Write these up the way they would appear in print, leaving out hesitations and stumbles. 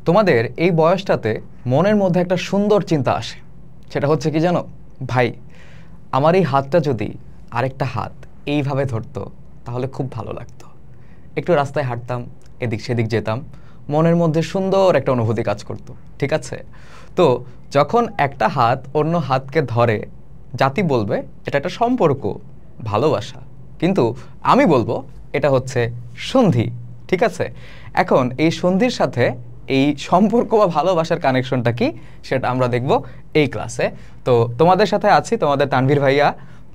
তোমাদের এই বয়সটাতে মনের মধ্যে একটা সুন্দর চিন্তা আসে, সেটা হচ্ছে কি জানো ভাই, আমার এই হাতটা যদি আরেকটা হাত এইভাবে ধরতো তাহলে খুব ভালো লাগতো। একটু রাস্তায় হাঁটতাম, এদিক সেদিক যেতাম, মনের মধ্যে সুন্দর একটা অনুভূতি কাজ করতো। ঠিক আছে, তো যখন একটা হাত অন্য হাতকে ধরে, জাতি বলবে এটা একটা সম্পর্ক, ভালোবাসা, কিন্তু আমি বলবো এটা হচ্ছে সন্ধি। ঠিক আছে, এখন এই সন্ধির সাথে এই সম্পর্ক বা ভালোবাসার কানেকশনটা কি সেটা আমরা দেখব এই ক্লাসে। তো তোমাদের সাথে আছি তোমাদের তানভীর ভাইয়া।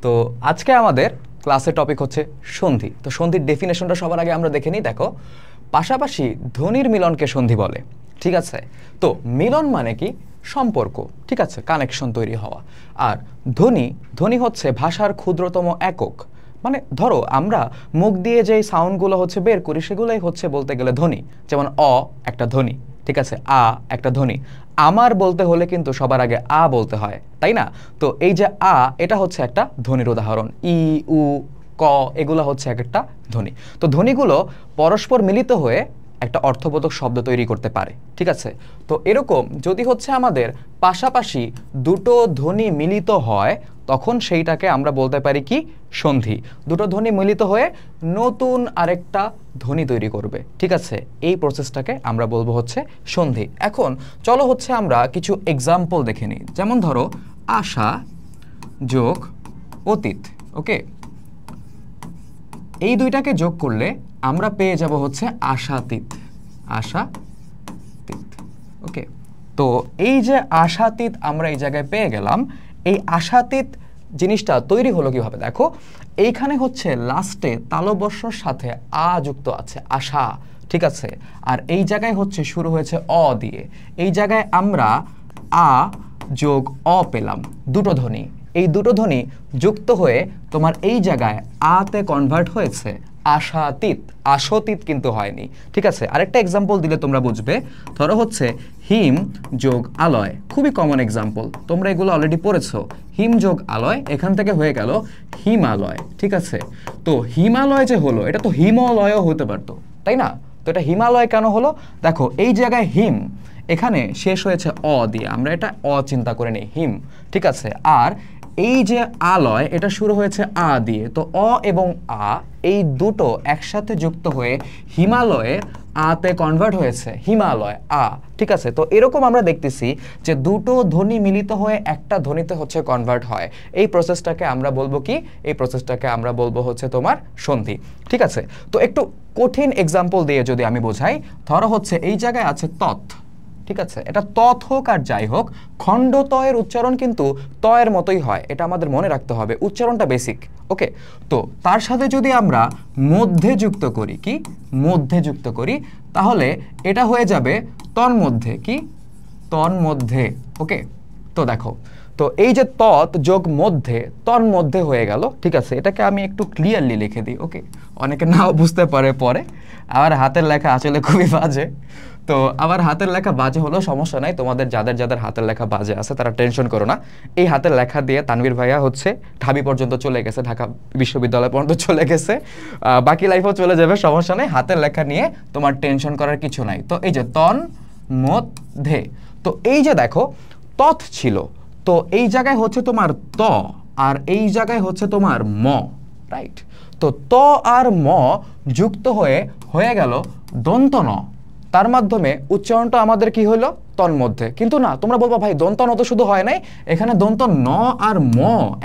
তো আজকে আমাদের ক্লাসের টপিক হচ্ছে সন্ধি। তো সন্ধির ডেফিনেশনটা সবার আগে আমরা দেখে নিই। দেখো, পাশাপাশি ধ্বনির মিলনকে সন্ধি বলে। ঠিক আছে, তো মিলন মানে কি? সম্পর্ক, ঠিক আছে, কানেকশন তৈরি হওয়া। আর ধ্বনি, ধ্বনি হচ্ছে ভাষার ক্ষুদ্রতম একক। মানে ধরো আমরা মুখ দিয়ে যেই সাউন্ডগুলো হচ্ছে বের করি সেগুলোই হচ্ছে বলতে গেলে ধ্বনি। যেমন অ একটা ধ্বনি, ঠিক আছে, আ একটা ধ্বনি। আমার বলতে হলে কিন্তু সবার আগে আ বলতে হয়, তাই না? তো এই যে আ, এটা হচ্ছে একটা ধ্বনির উদাহরণ। ই, উ, ক, এগুলো হচ্ছে এক একটা ধ্বনি। তো ধ্বনিগুলো পরস্পর মিলিত হয়ে একটা অর্থবোধক শব্দ তৈরি করতে পারে। ঠিক আছে, তো এরকম যদি হচ্ছে আমাদের পাশাপাশি দুটো ধ্বনি মিলিত হয় তখন সেইটাকে আমরা বলতে পারি কি? সন্ধি। দুটো ধ্বনি মিলিত হয়ে নতুন আরেকটা ধ্বনি তৈরি করবে। ঠিক আছে, এই প্রসেসটাকে আমরা বলবো হচ্ছে সন্ধি। এখন চলো হচ্ছে আমরা কিছু এক্সাম্পল দেখে নিই। যেমন ধরো আশা যোগ অতীত। ওকে, এই দুইটাকে যোগ করলে আমরা পেয়ে যাব হচ্ছে আশাতীত। আশাতীত। ওকে, তো এই যে আশাতীত আমরা এই জায়গায় পেয়ে গেলাম, এই আশাতীত জিনিসটা তৈরি হলো কিভাবে? দেখো, এইখানে হচ্ছে লাস্টে তালবস্যর সাথে আ যুক্ত আছে, আশা। ঠিক আছে, আর এই জায়গায় হচ্ছে শুরু হয়েছে অ দিয়ে। এই জায়গায় আমরা আ যোগ অ পেলাম, দুটো ধ্বনি। এই দুটো ধ্বনি যুক্ত হয়ে তোমার এই জায়গায় আতে কনভার্ট হয়েছে আশাতীত। আশতীত কিন্তু হয়নি। ঠিক আছে, আরেকটা এক্সাম্পল দিলে তোমরা বুঝবে। ধরো হচ্ছে হিম যোগ আলয়, খুবই কমন এক্সাম্পল, তোমরা এগুলো অলরেডি পড়েছো। হিম যোগ আলয়, এখান থেকে হয়ে গেল হিমালয়। ঠিক আছে, তো হিমালয় যে হলো, এটা তো হিমালয়ও হতে পারতো, তাই না? তো এটা হিমালয় কেন হলো? দেখো, এই জায়গায় হিম, এখানে শেষ হয়েছে অ দিয়ে, আমরা এটা অ চিন্তা করে নিই, হিম। ঠিক আছে, আর এই যে আলয়, এটা শুরু হয়েছে আ দিয়ে, তো অ এবং আ এই দুটো একসাথে যুক্ত হয়ে হিমালয়ে আতে কনভার্ট হয়েছে হিমালয়, আ। ঠিক আছে, তো এরকম আমরা দেখতেছি যে দুটো ধ্বনি মিলিত হয়ে একটা ধ্বনিতে হচ্ছে কনভার্ট হয়। এই প্রসেসটাকে আমরা বলবো কি? এই প্রসেসটাকে আমরা বলবো হচ্ছে তোমার সন্ধি। ঠিক আছে, তো একটু কঠিন এক্সাম্পল দিয়ে যদি আমি বোঝাই, ধরো হচ্ছে এই জায়গায় আছে তৎ। ঠিক আছে, এটা তৎ হোক আর যাই হোক, খণ্ড তয়ের উচ্চারণ কিন্তু তয়ের মতোই হয়, এটা আমাদের মনে রাখতে হবে, উচ্চারণটা বেসিক। ওকে, তো তার সাথে যদি আমরা মধ্যে যুক্ত করি, কি মধ্যে যুক্ত করি, তাহলে এটা হয়ে যাবে তন্মধ্যে। কি? তন্মধ্যে। ওকে, তো দেখো, তো এই যে তৎ যোগ মধ্যে, তন্মধ্যে হয়ে গেল। ঠিক আছে, এটাকে আমি একটু ক্লিয়ারলি লিখে দিই। ওকে, অনেকে নাও বুঝতে পারে পরে। আমার হাতের লেখা আসলে খুবই বাজে, তো আমার হাতের লেখা বাজে হলেও সমস্যা নাই। তোমাদের যাদের যাদের হাতের লেখা বাজে আছে তারা টেনশন করো না। এই হাতের লেখা দিয়ে তানভীর ভাইয়া হচ্ছে ঢাবি পর্যন্ত চলে গেছে, ঢাকা বিশ্ববিদ্যালয় পর্যন্ত চলে গেছে, বাকি লাইফও চলে যাবে, সমস্যা নেই। হাতের লেখা নিয়ে তোমার টেনশন করার কিছু নাই। তো এই যে তন মধ্যে, তো এই যে দেখো তৎ ছিল, তো এই জায়গায় হচ্ছে তোমার ত, আর এই জায়গায় হচ্ছে তোমার ম, রাইট? তো ত আর ম যুক্ত হয়ে হয়ে গেল দন্ত ন। তার মাধ্যমে উচ্চারণটা আমাদের কি হলো? তন্মধ্যে। কিন্তু না, তোমরা বলবো ভাই দন্ত ন তো শুধু হয় নাই, এখানে দন্ত ন আর ম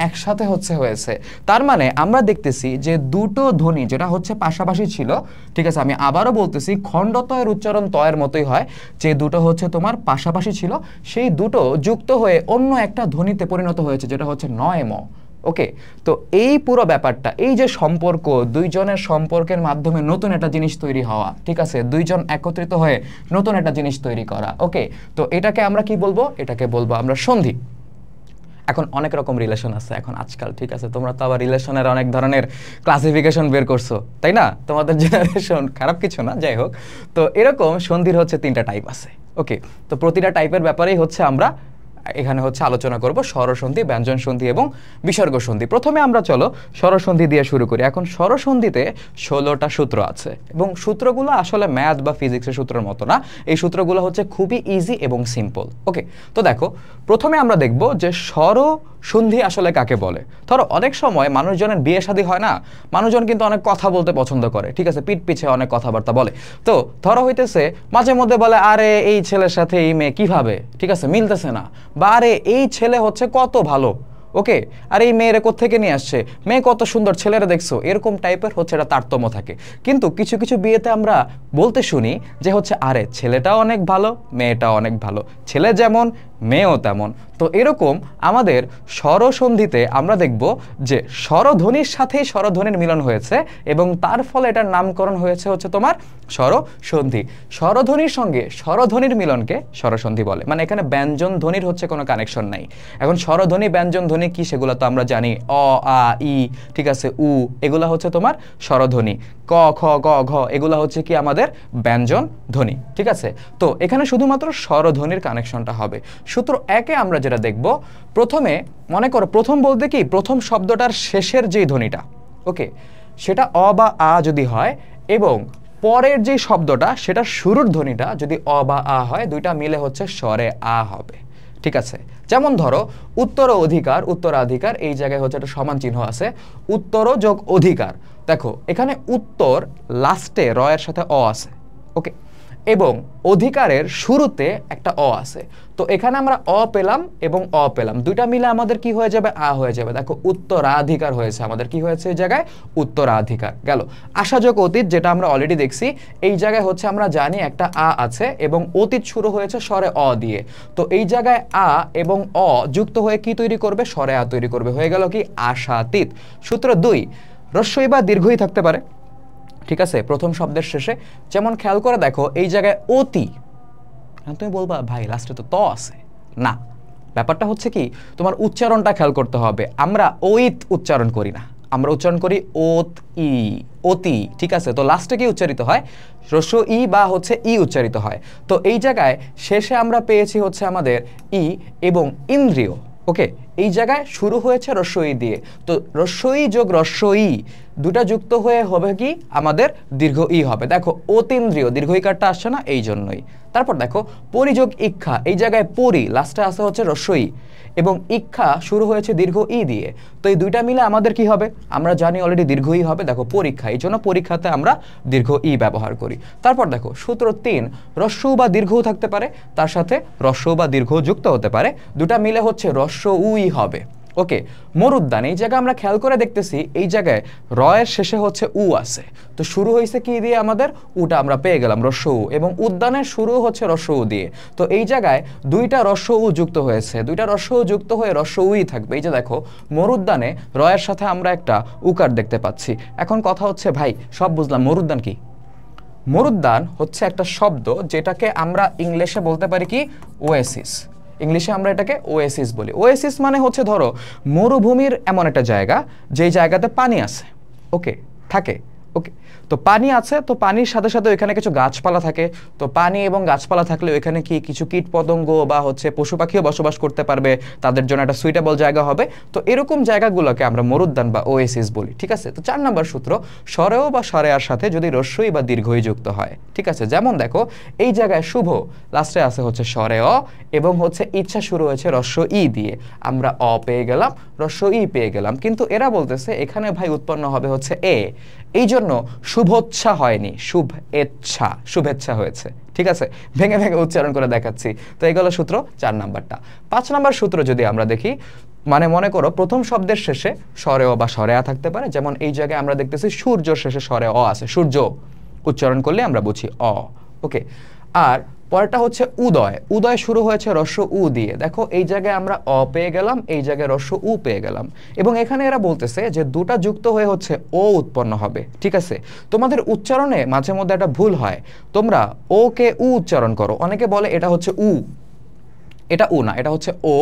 একসাথে হয়েছে। তার মানে আমরা দেখতেছি যে দুটো ধ্বনি যেটা হচ্ছে পাশাপাশি ছিল, ঠিক আছে, আমি আবারও বলতেছি, খণ্ড তয়ের উচ্চারণ তয়ের মতোই হয়, যে দুটো হচ্ছে তোমার পাশাপাশি ছিল, সেই দুটো যুক্ত হয়ে অন্য একটা ধ্বনিতে পরিণত হয়েছে, যেটা হচ্ছে নয় ম। ওকে, তো এই পুরো ব্যাপারটা, এই যে সম্পর্ক, দুইজনের সম্পর্কের মাধ্যমে নতুন একটা জিনিস তৈরি হওয়া, ঠিক আছে, দুইজন একত্রিত হয়ে নতুন একটা জিনিস তৈরি করা। ওকে, তো এটাকে আমরা কি বলবো? এটাকে বলবো আমরা সন্ধি। এখন অনেক রকম রিলেশন আছে এখন আজকাল, ঠিক আছে, তোমরা তো আবার রিলেশনের অনেক ধরনের ক্লাসিফিকেশন বের করছো, তাই না? তোমাদের জেনারেশন, খারাপ কিছু না, যাই হোক। তো এরকম সন্ধির হচ্ছে 3টা টাইপ আছে। ওকে, তো প্রতিটা টাইপের ব্যাপারেই হচ্ছে আমরা এখানে হচ্ছে আলোচনা করব স্বরসন্ধি, ব্যঞ্জন সন্ধি এবং বিসর্গ সন্ধি। প্রথমে আমরা চলো স্বরসন্ধি দিয়ে শুরু করি। এখন স্বরসন্ধিতে 16টা সূত্র আছে এবং সূত্রগুলো আসলে ম্যাথ বা ফিজিক্সের সূত্রের মতো না, এই সূত্রগুলো হচ্ছে খুবই ইজি এবং সিম্পল। ওকে, তো দেখো প্রথমে আমরা দেখব যে স্বরসন্ধি আসলে কাকে বলে। ধরো অনেক সময় মানুষজনের বিয়ে শাদী হয় না, মানুষজন কিন্তু অনেক কথা বলতে পছন্দ করে, ঠিক আছে, পিঠ পিছে অনেক কথাবার্তা বলে। তো ধরো হইতেছে মাঝে মধ্যে বলে আরে এই ছেলের সাথে এই মেয়ে কিভাবে, ঠিক আছে, মিলতেছে না, বা আরে এই ছেলে হচ্ছে কত ভালো, ওকে, আর এই মেয়েরা কোত্থেকে নিয়ে আসছে, মেয়ে কত সুন্দর, ছেলেরা দেখছো, এরকম টাইপের হচ্ছে এটা তারতম্য থাকে। কিন্তু কিছু কিছু বিয়েতে আমরা বলতে শুনি যে হচ্ছে আরে ছেলেটাও অনেক ভালো, মেয়েটাও অনেক ভালো, ছেলে যেমন মেয়েও তেমন। তো এরকম আমাদের স্বরসন্ধিতে আমরা দেখব যে স্বরধ্বনির সাথেই স্বরধ্বনির মিলন হয়েছে এবং তার ফলে এটার নামকরণ হয়েছে হচ্ছে তোমার স্বরসন্ধি। স্বরধ্বনির সঙ্গে স্বরধ্বনির মিলনকে স্বরসন্ধি বলে, মানে এখানে ব্যঞ্জন ধ্বনির হচ্ছে কোনো কানেকশন নাই। এখন স্বরধ্বনি ব্যঞ্জন ধ্বনি কি সেগুলো তো আমরা জানি, অ আ ই, ঠিক আছে, উ, এগুলা হচ্ছে তোমার স্বরধ্বনি, ক খ গ ঘ এগুলা হচ্ছে কি আমাদের ব্যঞ্জন ধ্বনি, ঠিক আছে। তো এখানে শুধুমাত্র স্বরধ্বনির কানেকশনটা হবে। সূত্র 1-এ আমরা যেটা দেখব, প্রথমে মনে করো প্রথম বলতে কি প্রথম শব্দটার শেষের যেই ধ্বনিটা, ওকে, সেটা অ বা আ যদি হয় এবং পরের যে শব্দটা সেটা শুরুর ধ্বনিটা যদি অ বা আ হয়, দুইটা মিলে হচ্ছে স্বরে আ হবে, ঠিক আছে। যেমন ধরো উত্তর অধিকার, উত্তরাধিকার, এই জায়গায় হচ্ছে একটা সমান চিহ্ন আছে, উত্তর যোগ অধিকার। দেখো এখানে উত্তর লাস্টে র এর সাথে অ আছে, ওকে, এবং অধিকারের শুরুতে একটা অ আছে। তো এখানে আমরা অ পেলাম এবং অ পেলাম, দুইটা মিলে আমাদের কি হয়ে যাবে, আ হয়ে যাবে। দেখো উত্তরাধিকার হয়েছে, আমাদের কি হয়েছে এই জায়গায়, উত্তরাধিকার গেল। আশাযোগ অতীত যেটা আমরা অলরেডি দেখছি, এই জায়গায় হচ্ছে আমরা জানি একটা আ আছে এবং অতীত শুরু হয়েছে স্বরে অ দিয়ে। তো এই জায়গায় আ এবং অ যুক্ত হয়ে কি তৈরি করবে, স্বরে আ তৈরি করবে, হয়ে গেল কি আশাতীত। সূত্র 2, হ্রস্বই বা দীর্ঘই থাকতে পারে, ঠিক আছে, প্রথম শব্দের শেষে। যেমন খেয়াল করে দেখো এই জায়গায় অতি, তুমি বলবা ভাই লাস্টে তো ত আছে, না, ব্যাপারটা হচ্ছে কি তোমার উচ্চারণটা খেয়াল করতে হবে। আমরা ওইত উচ্চারণ করি না, আমরা উচ্চারণ করি ওত ই, অতি, ঠিক আছে। তো লাস্টে কি উচ্চারিত হয়, হ্রস্ব ই বা হচ্ছে ই উচ্চারিত হয়। তো এই জায়গায় শেষে আমরা পেয়েছি হচ্ছে আমাদের ই এবং ইন্দ্রিয়, ওকে, এই জায়গায় শুরু হয়েছে হ্রস্ব ই দিয়ে। তো হ্রস্ব ই যোগ হ্রস্ব ই দুটা যুক্ত হয়ে হবে কি আমাদের দীর্ঘ ই হবে। দেখো অতীন্দ্রিয়, দীর্ঘ ইকারটা আসছে না, এই জন্যই। তারপর দেখো পরিযোগ ইক্ষা, এই জায়গায় পরি লাস্টে আসে হচ্ছে হ্রস্ব ই এবং ইক্ষা শুরু হয়েছে দীর্ঘ ই দিয়ে। তো এই দুইটা মিলে আমাদের কি হবে, আমরা জানি অলরেডি দীর্ঘ ই হবে। দেখো পরীক্ষা, এই জন্য পরীক্ষাতে আমরা দীর্ঘ ই ব্যবহার করি। তারপর দেখো সূত্র 3, হ্রস্ব বা দীর্ঘও থাকতে পারে, তার সাথে হ্রস্ব বা দীর্ঘ যুক্ত হতে পারে, দুটা মিলে হচ্ছে হ্রস্ব উই হবে, ওকে। মরুদ্যান, এই জায়গায় আমরা খেয়াল করে দেখতেছি এই জায়গায় র এর শেষে হচ্ছে উ আছে, তো শুরু হয়েছে কি দিয়ে আমাদের, উটা আমরা পেয়ে গেলাম হ্রস্ব উ, এবং উদ্যানের শুরু হচ্ছে হ্রস্ব উ দিয়ে। তো এই জায়গায় দুইটা হ্রস্ব উ যুক্ত হয়েছে, দুইটা হ্রস্ব উ যুক্ত হয়ে হ্রস্ব উই থাকবে। এই যে দেখো মরুদ্যানে র এর সাথে আমরা একটা উকার দেখতে পাচ্ছি। এখন কথা হচ্ছে ভাই সব বুঝলাম, মরুদ্যান কি? মরুদ্যান হচ্ছে একটা শব্দ যেটাকে আমরা ইংলিশে বলতে পারি কি ওয়েসিস, ইংলিশে আমরা এটাকে ওয়েসিস বলি। ওয়েসিস মানে হচ্ছে ধরো মরুভূমির এমন একটা জায়গা যেই জায়গাতে পানি আছে, ওকে, থাকে, ওকে। তো পানি আছে, তো পানির সাথে সাথে ওইখানে কিছু গাছপালা থাকে। তো পানি এবং গাছপালা থাকলে ওইখানে কি কিছু কীট পতঙ্গ বা হচ্ছে পশু পাখিও বসবাস করতে পারবে, তাদের জন্য একটা সুইটেবল জায়গা হবে। তো এরকম জায়গাগুলোকে আমরা মরুদ্যান বা ওয়েসিস বলি, ঠিক আছে। তো 4 নম্বর সূত্র, স্বরেও বা স্বরেয়ার সাথে যদি হ্রস্বই বা দীর্ঘই যুক্ত হয়, ঠিক আছে। যেমন দেখো এই জায়গায় শুভ লাস্টে আছে হচ্ছে স্বরে অ এবং হচ্ছে ইচ্ছা শুরু হয়েছে হ্রস্ব ই দিয়ে, আমরা অ পেয়ে গেলাম, হ্রস্ব ই পেয়ে গেলাম। কিন্তু এরা বলতেছে এখানে ভাই উৎপন্ন হবে হচ্ছে এ, এই জন্য শুভচ্ছা হয়নি, শুভেচ্ছা, শুভেচ্ছা হয়েছে, ঠিক আছে। ভেঙে ভেঙে উচ্চারণ করে দেখাচ্ছি। তো এগুলো সূত্র 4 নাম্বারটা। 5 নাম্বার সূত্র যদি আমরা দেখি, মানে মনে করো প্রথম শব্দের শেষে স্বরে অ বা স্বরে আ থাকতে পারে। যেমন এই জায়গায় আমরা দেখতেছি সূর্যর শেষে স্বরে অ আছে, সূর্য উচ্চারণ করলে আমরা বুঝি অ, ওকে। আর পরেরটা হচ্ছে উদয়, উদয় শুরু হয়েছে হ্রস্ব উ দিয়ে। দেখো এই জায়গায় আমরা অ পেয়ে গেলাম, এই জায়গায় হ্রস্ব উ পেয়ে গেলাম, এবং এখানে এরা বলতেছে যে দুটা যুক্ত হয়ে হচ্ছে ও উৎপন্ন হবে, ঠিক আছে। তোমাদের উচ্চারণে মাঝে মধ্যে একটা ভুল হয়, তোমরা ও কে উ উচ্চারণ করো, অনেকে বলে এটা হচ্ছে উ, এটা উ না, এটা হচ্ছে ও,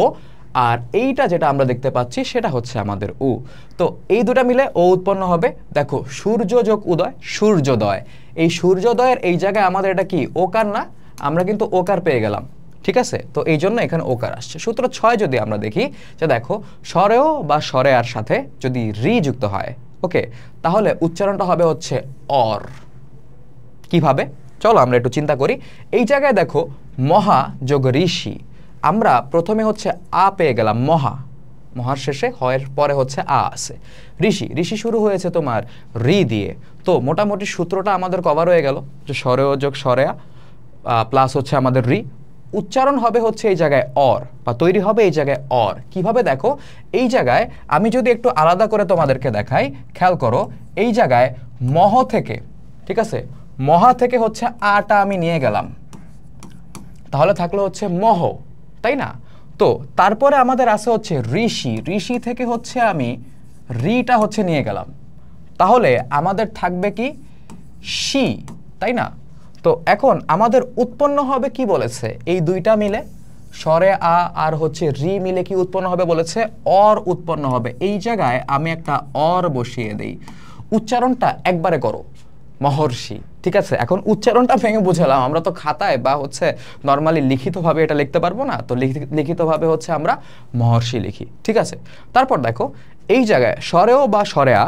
আর এইটা যেটা আমরা দেখতে পাচ্ছি সেটা হচ্ছে আমাদের উ। তো এই দুটা মিলে ও উৎপন্ন হবে। দেখো সূর্য যোগ উদয়, সূর্যোদয়, এই সূর্যোদয়ের এই জায়গায় আমাদের এটা কি ওকার না, আমরা কিন্তু ওকার পেয়ে গেলাম, ঠিক আছে, তো এই জন্য এখানে ওকার আসছে। সূত্র 6 যদি আমরা দেখি যে দেখো স্বরেয় বা স্বরেয়ার সাথে যদি রি যুক্ত হয়, ওকে, তাহলে উচ্চারণটা হবে হচ্ছে অর। কিভাবে? চলো আমরা একটু চিন্তা করি। এই জায়গায় দেখো মহা যোগ ঋষি, আমরা প্রথমে হচ্ছে আ পেয়ে গেলাম, মহা, মহার শেষে হয়ের পরে হচ্ছে আ আছে। ঋষি, ঋষি শুরু হয়েছে তোমার রি দিয়ে, তো মোটামুটি সূত্রটা আমাদের কভার হয়ে গেল যে স্বরেয় যোগ স্বরেয়া প্লাস হচ্ছে আমাদের রি। উচ্চারণ হবে হচ্ছে এই জায়গায় অর, বা তৈরি হবে এই জায়গায় অর। কিভাবে? দেখো এই জায়গায় আমি যদি একটু আলাদা করে তোমাদেরকে দেখাই, খেয়াল করো, এই জায়গায় মহ থেকে, ঠিক আছে, মহা থেকে হচ্ছে আটা আমি নিয়ে গেলাম, তাহলে থাকলো হচ্ছে মহ, তাই না? তো তারপরে আমাদের আছে হচ্ছে ঋষি, ঋষি থেকে হচ্ছে আমি রিটা হচ্ছে নিয়ে গেলাম, তাহলে আমাদের থাকবে কি শি, তাই না? তো এখন আমাদের উৎপন্ন হবে কি বলেছে, এই দুইটা মিলে স্বরে আ আর হচ্ছে রি মিলে কি উৎপন্ন হবে বলেছে, অর উৎপন্ন হবে। এই জায়গায় আমি একটা অর বসিয়ে দেই, উচ্চারণটা একবারে করো, মহর্ষি। ঠিক আছে, এখন উচ্চারণটা ভেঙে বুঝালাম, আমরা তো খাতায় বা হচ্ছে নর্মালি লিখিতভাবে এটা লিখতে পারবো না, তো লিখিতভাবে হচ্ছে আমরা মহর্ষি লিখি। ঠিক আছে, তারপর দেখো এই জায়গায় স্বরেয় বা স্বরেয়া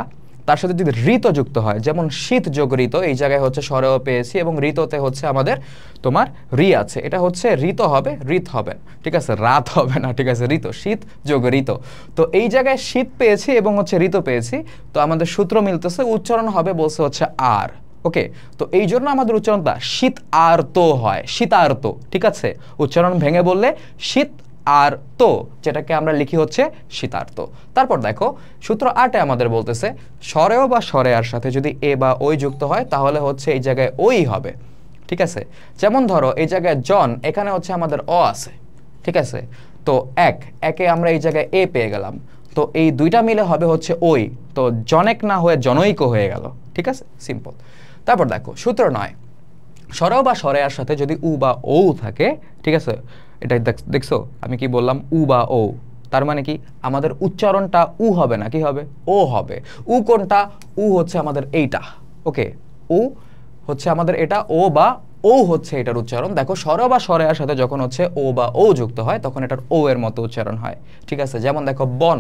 তার সাথে যদি ঋত যুক্ত হয়, যেমন শীত যোগ ঋত, এই জায়গায় হচ্ছে স্বরেয় পেয়েছি এবং ঋততে হচ্ছে আমাদের তোমার রি আছে, এটা হচ্ছে ঋত হবে, ঋত হবে, ঠিক আছে, রাত হবে না, ঠিক আছে, ঋত, শীত যোগ ঋত। তো এই জায়গায় শীত পেয়েছি এবং হচ্ছে ঋত পেয়েছি, তো আমাদের সূত্র মিলতেছে, উচ্চারণ হবে বলছে হচ্ছে আর। ওকে, তো এই জন্য আমাদের উচ্চারণটা শীত আর্ত হয়, শীতার্ত। ঠিক আছে, উচ্চারণ ভেঙে বললে শীত আর তো, যেটাকে আমরা লিখি হচ্ছে শীতার্ত। তারপর দেখো সূত্র 8-এ আমাদের বলতেছে স্বরেয় বা স্বরেয়ার সাথে যদি এ বা ওই যুক্ত হয়, তাহলে হচ্ছে এই জায়গায় ওই হবে। ঠিক আছে, যেমন ধরো এই জায়গায় জন, এখানে হচ্ছে আমাদের অ আছে, ঠিক আছে, তো একে আমরা এই জায়গায় এ পেয়ে গেলাম, তো এই দুইটা মিলে হবে হচ্ছে ওই, তো জনেক না হয়ে জনৈক হয়ে গেল। ঠিক আছে, সিম্পল। তারপর দেখো সূত্র 9, স্বরেয় বা স্বরেয়ার সাথে যদি উ বা ও থাকে, ঠিক আছে, এটা দেখছো আমি কি বললাম, উ বা ও, তার মানে কি আমাদের উচ্চারণটা উ হবে না, কি হবে, ও হবে। উ কোনটা? উ হচ্ছে আমাদের এইটা, ওকে, উ হচ্ছে আমাদের এটা, ও বা ও হচ্ছে এটার উচ্চারণ। দেখো স্বরেয় বা স্বরেয়ার সাথে যখন হচ্ছে ও বা ও যুক্ত হয়, তখন এটার ও এর মতো উচ্চারণ হয়। ঠিক আছে, যেমন দেখো বন,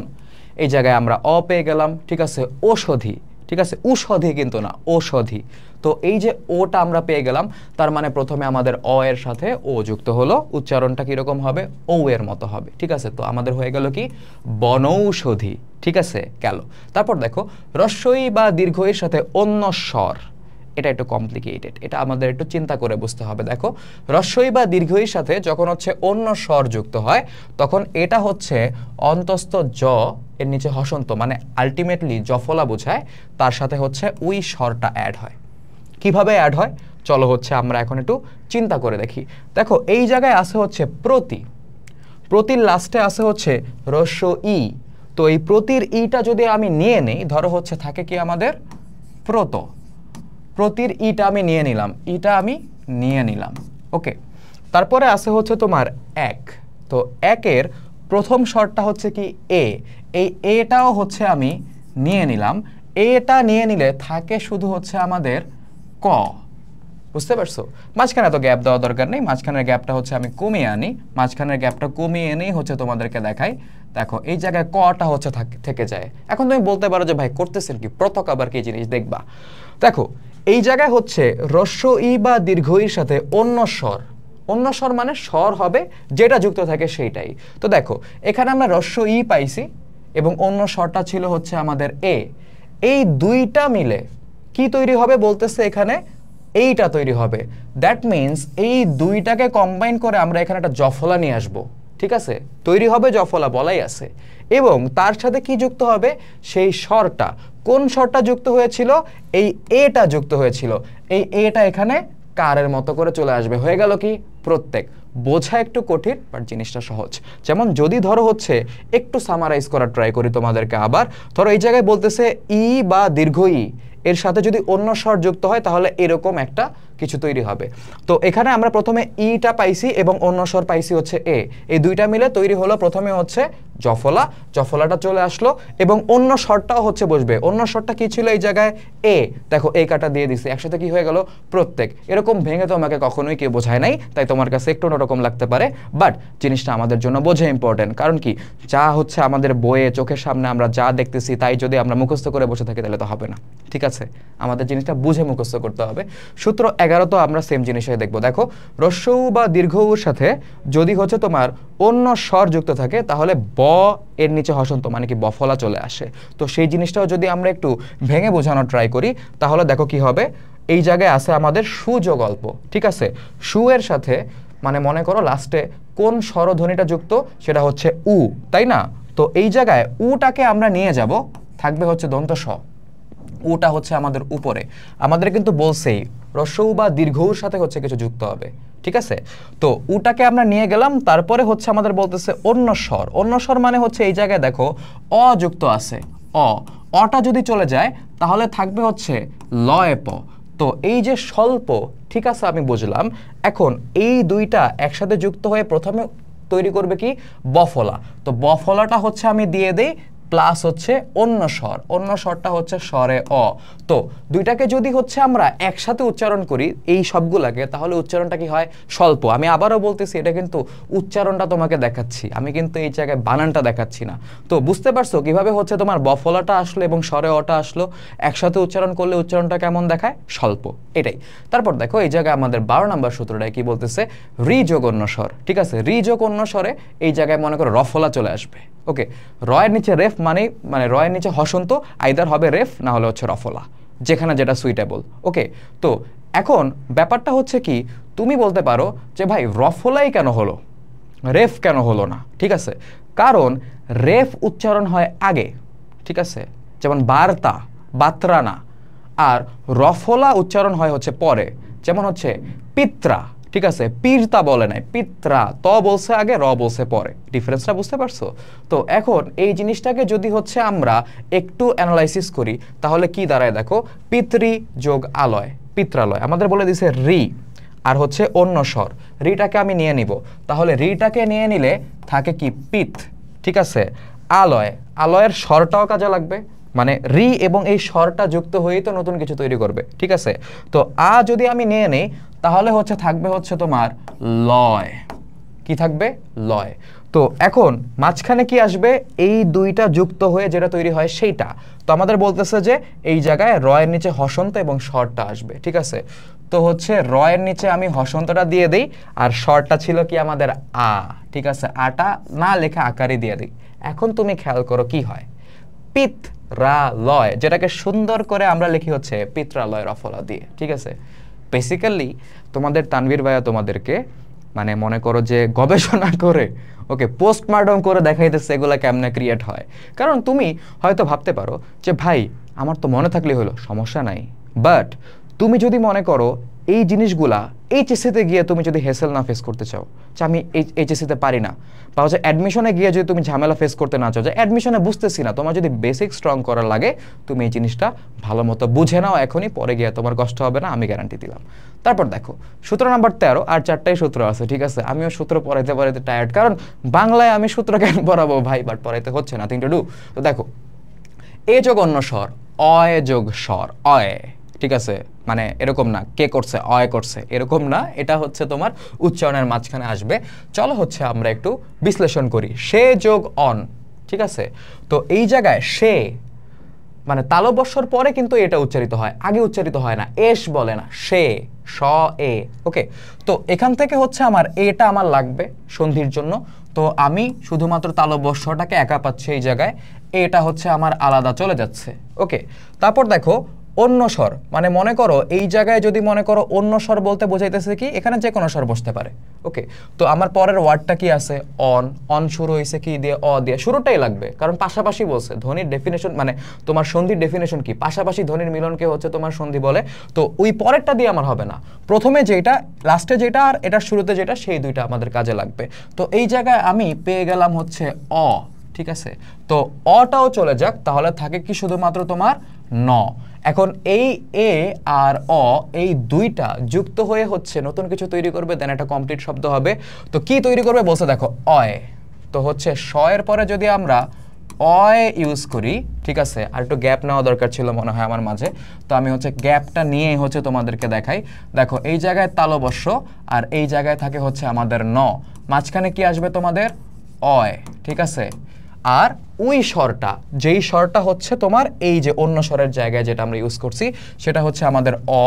এই জায়গায় আমরা অ পেয়ে গেলাম, ঠিক আছে, ঔষধি, ঠিক আছে, ঔষধি কিন্তু না, ঔষধি। তো এই যে ওটা আমরা পেয়ে গেলাম, তার মানে প্রথমে আমাদের অ এর সাথে ও যুক্ত হলো, উচ্চারণটা কিরকম হবে, ও এর মতো হবে। ঠিক আছে, তো আমাদের হয়ে গেল কি বনৌষধি। ঠিক আছে, গেল। তারপর দেখো হ্রস্বই বা দীর্ঘইর সাথে অন্য স্বর, এটা একটু কমপ্লিকেটেড, এটা আমাদের একটু চিন্তা করে বুঝতে হবে। দেখো হ্রস্বই বা দীর্ঘইর সাথে যখন হচ্ছে অন্য স্বর যুক্ত হয়, তখন এটা হচ্ছে অন্তস্থ জ এর নিচে হসন্ত, মানে আলটিমেটলি জফলা বোঝায়, তার সাথে হচ্ছে ওই স্বরটা অ্যাড হয়। কিভাবে অ্যাড হয় চলো হচ্ছে আমরা এখন একটু চিন্তা করে দেখি। দেখো এই জায়গায় আছে হচ্ছে প্রতি, প্রতির লাস্টে আছে হচ্ছে হ্রস্ব ই, তো এই প্রতির ইটা যদি আমি নিয়ে নেই, ধরো হচ্ছে থাকে কি আমাদের প্রত, প্রতির ইটা আমি নিয়ে নিলাম, ইটা আমি নিয়ে নিলাম, ওকে। তারপরে আছে হচ্ছে তোমার এক, তো একের প্রথম স্বরটা হচ্ছে কি এ, এই এটাও হচ্ছে আমি নিয়ে নিলাম, এটা নিয়ে নিলে থাকে শুধু হচ্ছে আমাদের ক, বুঝতে পারছো? মাঝখানে তো গ্যাপ দেওয়া দরকার নেই, মাঝখানের গ্যাপটা হচ্ছে আমি কমিয়ে আনি, মাঝখানের গ্যাপটা কমিয়ে এনেই হচ্ছে তোমাদেরকে দেখাই। দেখো এই জায়গায় কটা হচ্ছে থেকে যায়। এখন তুমি বলতে পারো যে ভাই করতেছেন কি, প্রথক আবার কি জিনিস, দেখবা। দেখো এই জায়গায় হচ্ছে হ্রস্ব ই বা দীর্ঘ ইর সাথে অন্য স্বর, অন্য স্বর মানে স্বর হবে যেটা যুক্ত থাকে সেইটাই। তো দেখো এখানে আমরা হ্রস্ব ই পাইছি এবং অন্য স্বরটা ছিল হচ্ছে আমাদের এ, এই দুইটা মিলে কি তৈরি হবে বলতেছে এখানে, এইটা তৈরি হবে। দ্যাট মিনস এই দুইটাকে কম্বাইন করে আমরা এখানে একটা জফলা নিয়ে আসবো। ঠিক আছে, তৈরি হবে জফলা, বলাই আছে। এবং তার সাথে কি যুক্ত হবে, সেই স্বরটা, কোন স্বরটা যুক্ত হয়েছিল, এই এটা যুক্ত হয়েছিল, এই এটা এখানে কারের মতো করে চলে আসবে, হয়ে গেল কি প্রত্যেক। বোঝা একটু কঠিন বাট জিনিসটা সহজ। যেমন যদি ধরো হচ্ছে একটু সামারাইজ করার ট্রাই করি তোমাদেরকে, আবার ধরো এই জায়গায় বলতেছে ই বা দীর্ঘ ই এর সাথে যদি অন্য স্বর যুক্ত হয় তাহলে এরকম একটা কিছু তৈরি হবে। তো এখানে আমরা প্রথমে ইটা পাইছি এবং অন্য স্বর পাইছি হচ্ছে এ, এই দুইটা মিলে তৈরি হলো প্রথমে হচ্ছে জফলা, জফলাটা চলে আসলো এবং অন্য স্বরটাও হচ্ছে বসবে। অন্য স্বরটা কি ছিল এই জায়গায়? এ। দেখো এই কাটা দিয়ে দিছি, একসাথে কি হয়ে গেল? প্রত্যেক। এরকম ভেঙে তোমাকে কখনোই কেউ বোঝায় নাই, তাই তোমার কাছে একটু অন্যরকম লাগতে পারে, বাট জিনিসটা আমাদের জন্য বোঝা ইম্পর্টেন্ট। কারণ কি, যা হচ্ছে আমাদের বইয়ে চোখের সামনে আমরা যা দেখতেছি তাই যদি আমরা মুখস্থ করে বসে থাকি তাহলে তো হবে না, ঠিক আছে? আমাদের জিনিসটা বুঝে মুখস্থ করতে হবে। সূত্র 11 তো আমরা সেম জিনিসই দেখবো। দেখো হ্রস্ব উ বা দীর্ঘ উর সাথে যদি হচ্ছে তোমার অন্য স্বর যুক্ত থাকে তাহলে ব এর নিচে হসন্ত মানে কি বফলা চলে আসে। তো সেই জিনিসটাও যদি আমরা একটু ভেঙে বোঝানোর ট্রাই করি তাহলে দেখো কি হবে, এই জায়গায় আছে আমাদের সু যোগ অল্প, ঠিক আছে? সু এর সাথে মানে মনে করো লাস্টে কোন স্বরধ্বনিটা যুক্ত, সেটা হচ্ছে উ, তাই না? তো এই জায়গায় উটাকে আমরা নিয়ে যাব, থাকবে হচ্ছে দন্ত স, উটা হচ্ছে আমাদের উপরে। আমাদের কিন্তু বলছেই হ্রস্ব উ বা দীর্ঘ উর সাথে হচ্ছে কিছু যুক্ত হবে, ঠিক আছে? তো উটাকে আমরা নিয়ে গেলাম, তারপরে হচ্ছে আমাদের বলতেছে অন্য স্বর। অন্য স্বর মানে হচ্ছে এই জায়গায় দেখো অ যুক্ত আছে, অটা যদি চলে যায় তাহলে থাকবে হচ্ছে লয়ে প। তো এই যে স্বল্প, ঠিক আছে আমি বুঝলাম। এখন এই দুইটা একসাথে যুক্ত হয়ে প্রথমে তৈরি করবে কি? বফলা। তো বফলাটা হচ্ছে আমি দিয়ে দেই প্লাস হচ্ছে অন্য স্বর, অন্য স্বরটা হচ্ছে স্বরে অ। তো দুইটাকে যদি হচ্ছে আমরা একসাথে উচ্চারণ করি এই সবগুলাকে, তাহলে উচ্চারণটা কি হয়? স্বল্প। আমি আবারও বলতেছি, এটা কিন্তু উচ্চারণটা তোমাকে দেখাচ্ছি, আমি কিন্তু এই জায়গায় বানানটা দেখাচ্ছি না। তো বুঝতে পারছো কিভাবে হচ্ছে তোমার বফলাটা আসলো এবং স্বরে অটা আসলো, একসাথে উচ্চারণ করলে উচ্চারণটা কেমন দেখায়? স্বল্প, এটাই। তারপর দেখো এই জায়গায় আমাদের 12 নম্বর সূত্রটায় কি বলতেছে? রি যোগ অন্য স্বর, ঠিক আছে? রি যোগ অন্য স্বরে এই জায়গায় মনে করো রফলা চলে আসবে, ওকে? রয়ের নিচে রেফ মানে রয়ের নিচে হসন্ত, আইদার হবে রেফ না হলে হচ্ছে রফলা, যেখানে যেটা সুইটেবল, ওকে? তো এখন ব্যাপারটা হচ্ছে কি, তুমি বলতে পারো যে ভাই রফলাই কেন হলো, রেফ কেন হলো না? ঠিক আছে, কারণ রেফ উচ্চারণ হয় আগে, ঠিক আছে? যেমন বার্তা, বাত্রানা। আর রফলা উচ্চারণ হয় হচ্ছে পরে, যেমন হচ্ছে পিত্রা, ঠিক আছে? পীরতা বলে নাই, পিত্রা, ত বলছে আগে, র বলছে পরে। ডিফারেন্সটা বুঝতে পারছো? তো এখন এই জিনিসটাকে যদি হচ্ছে আমরা একটু অ্যানালাইসিস করি তাহলে কি দাঁড়ায় দেখো, পিতৃ যোগ আলয়, পিত্রালয়। আমাদের বলে দিছে রি আর হচ্ছে অন্য স্বর, রিটাকে আমি নিয়ে নিব, তাহলে রিটাকে নিয়ে নিলে থাকে কি? পিত, ঠিক আছে? আলয়, আলয়ের স্বরটাও কাজে লাগবে, মানে রি এবং এই স্বরটা যুক্ত হয়েই তো নতুন কিছু তৈরি করবে, ঠিক আছে? তো আ যদি আমি নিয়ে নেই তাহলে হচ্ছে থাকবে হচ্ছে তোমার লয়, কি থাকবে? লয়। তো এখন মাঝখানে কি আসবে? এই দুইটা যুক্ত হয়ে যেটা তৈরি হয় সেইটা। তো আমাদের বলতেছে যে এই জায়গায় রয়ের নিচে হসন্ত এবং স্বরটা আসবে, ঠিক আছে? তো হচ্ছে রয়ের নিচে আমি হসন্তটা দিয়ে দিই, আর স্বরটা ছিল কি আমাদের আ, ঠিক আছে? আটা না লেখা আকারে দিয়ে দিই। এখন তুমি খেয়াল করো কি হয়, পিত রা লয়, যেটাকে সুন্দর করে আমরা লিখি হচ্ছে পিত্রালয় রফলা দিয়ে, ঠিক আছে? বেসিক্যালি তোমাদের তানভীর ভাইয়া তোমাদেরকে মানে মনে করো যে গবেষণা করে, ওকে, পোস্টমর্টম করে দেখাইতেছে এগুলা কেমনে ক্রিয়েট হয়। কারণ তুমি হয়তো ভাবতে পারো যে ভাই আমার তো মনে থাকলেই হলো, সমস্যা নাই, বাট তুমি যদি মনে করো এই জিনিসগুলা এইচএসসিতে গিয়ে তুমি যদি হেসেল না ফেস করতে চাও, যে আমি এইচএসসিতে পারি না, বা হচ্ছে অ্যাডমিশনে গিয়ে যদি তুমি ঝামেলা ফেস করতে না চাও, যে অ্যাডমিশনে বুঝতেছি না, তোমার যদি বেসিক স্ট্রং করার লাগে, তুমি এই জিনিসটা ভালো মতো বুঝে নাও এখনই, পরে গিয়ে তোমার কষ্ট হবে না, আমি গ্যারান্টি দিলাম। তারপর দেখো সূত্র নাম্বার 13, আর 4টাই সূত্র আছে, ঠিক আছে? আমিও সূত্র পড়াইতে পড়াইতে টায়ার্ড, কারণ বাংলায় আমি সূত্র কেন পড়াবো ভাই, বাট পড়াইতে হচ্ছে, নাথিং টু ডু। তো দেখো এ যোগ অন্য স্বর, অয় যোগ স্বর, অয়, ঠিক আছে? মানে এরকম না কে করছে অয় করছে, এরকম না, এটা হচ্ছে তোমার উচ্চারণের মাঝখানে আসবে। চলো হচ্ছে আমরা একটু বিশ্লেষণ করি। সে যোগ অন, ঠিক আছে? তো এই জায়গায় সে মানে তালবস্যর পরে কিন্তু এটা উচ্চারিত হয়, আগে উচ্চারিত হয় না, এস বলে না, সে, স এ, ওকে? তো এখান থেকে হচ্ছে আমার এটা আমার লাগবে সন্ধির জন্য, তো আমি শুধুমাত্র তালবস্যটাকে একা পাচ্ছি এই জায়গায়, এটা হচ্ছে আমার আলাদা চলে যাচ্ছে, ওকে? তারপর দেখো অন্য স্বর, মানে মনে করো এই জায়গায় যদি মনে করো অন্য স্বর বলতে বোঝাইতেছে কি, এখানে যে কোনো স্বর বসতে পারে, ওকে? তো আমার পরের ওয়ার্ডটা কি আছে? অন, অন শুরু হয়েছে কি দিয়ে? অ দিয়ে, শুরুটাই লাগবে, কারণ পাশাপাশি বলছে। ধ্বনির ডেফিনেশন মানে তোমার সন্ধির ডেফিনেশন কি? পাশাপাশি ধ্বনির মিলনকে হচ্ছে তোমার সন্ধি বলে। তো ওই পরেরটা দিয়ে আমার হবে না, প্রথমে যেটা, লাস্টে যেটা, আর এটার শুরুতে যেটা, সেই দুইটা আমাদের কাজে লাগবে। তো এই জায়গায় আমি পেয়ে গেলাম হচ্ছে অ, ঠিক আছে? তো অটাও চলে যাক, তাহলে থাকে কি শুধুমাত্র তোমার ন। এখন এই এ আর অ এই দুইটা যুক্ত হয়ে হচ্ছে নতুন কিছু তৈরি করবে, দেন একটা কমপ্লিট শব্দ হবে। তো কি তৈরি করবে বলছে দেখো, অয়, তো হচ্ছে স এর পরে যদি আমরা অয় ইউজ করি, ঠিক আছে, আর একটু গ্যাপ নেওয়া দরকার ছিল মনে হয় আমার মাঝে, তো আমি হচ্ছে গ্যাপটা নিয়ে হচ্ছে তোমাদেরকে দেখাই। দেখো এই জায়গায় তালবস্য আর এই জায়গায় থাকে হচ্ছে আমাদের ন, মাঝখানে কি আসবে তোমাদের অয়, ঠিক আছে। আর ওই স্বরটা, যেই স্বরটা হচ্ছে তোমার এই যে অন্য স্বরের জায়গায় যেটা আমরা ইউজ করছি সেটা হচ্ছে আমাদের অ।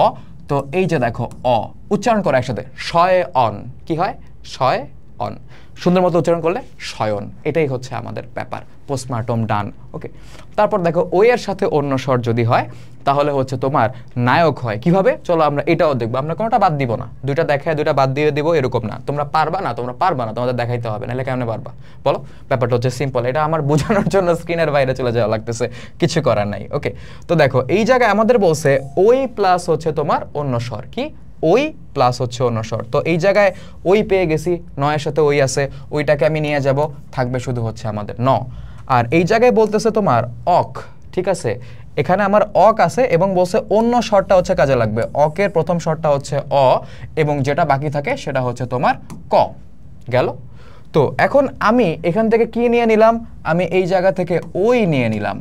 তো এই যে দেখো অ উচ্চারণ করে একসাথে শয় অন, কি হয় শয় অন, সুন্দর মতো উচ্চারণ করলে শয়ন, এটাই হচ্ছে আমাদের ব্যাপার, পোস্টমার্টম ডান। ওকে, তারপর দেখো ওই এর সাথে অন্য স্বর যদি হয় তাহলে হচ্ছে তোমার নায়ক হয়। কিভাবে চলো আমরা এটাও দেখবো, আমরা কোনোটা বাদ দিব না, দুইটা দেখায় দুইটা বাদ দিয়ে দিব এরকম না। তোমরা পারবা না, তোমাদের দেখাইতে হবে, নাহলে কেমনে পারবা বলো? ব্যাপারটা হচ্ছে সিম্পল, এটা আমার বোঝানোর জন্য স্ক্রিনের বাইরে চলে যাওয়া লাগতেছে, কিছু করার নাই। ওকে, তো দেখো এই জায়গায় আমাদের বলছে ওই প্লাস হচ্ছে তোমার অন্য স্বর, কি ওই প্লাস হচ্ছে অন্য স্বর। তো এই জায়গায় ওই পেয়ে গেছি, নয়ের সাথে ওই আছে, ওইটাকে আমি নিয়ে যাব, থাকবে শুধু হচ্ছে আমাদের ন। আর এই জায়গায় বলতেছে তোমার অক, ঠিক আছে, এখানে আমার অক আছে এবং বলছে অন্য স্বরটা হচ্ছে কাজে লাগবে। অকের প্রথম স্বরটা হচ্ছে অ এবং যেটা বাকি থাকে সেটা হচ্ছে তোমার ক, গেল। তো এখন আমি এখান থেকে কি নিয়ে নিলাম, আমি এই জায়গা থেকে ওই নিয়ে নিলাম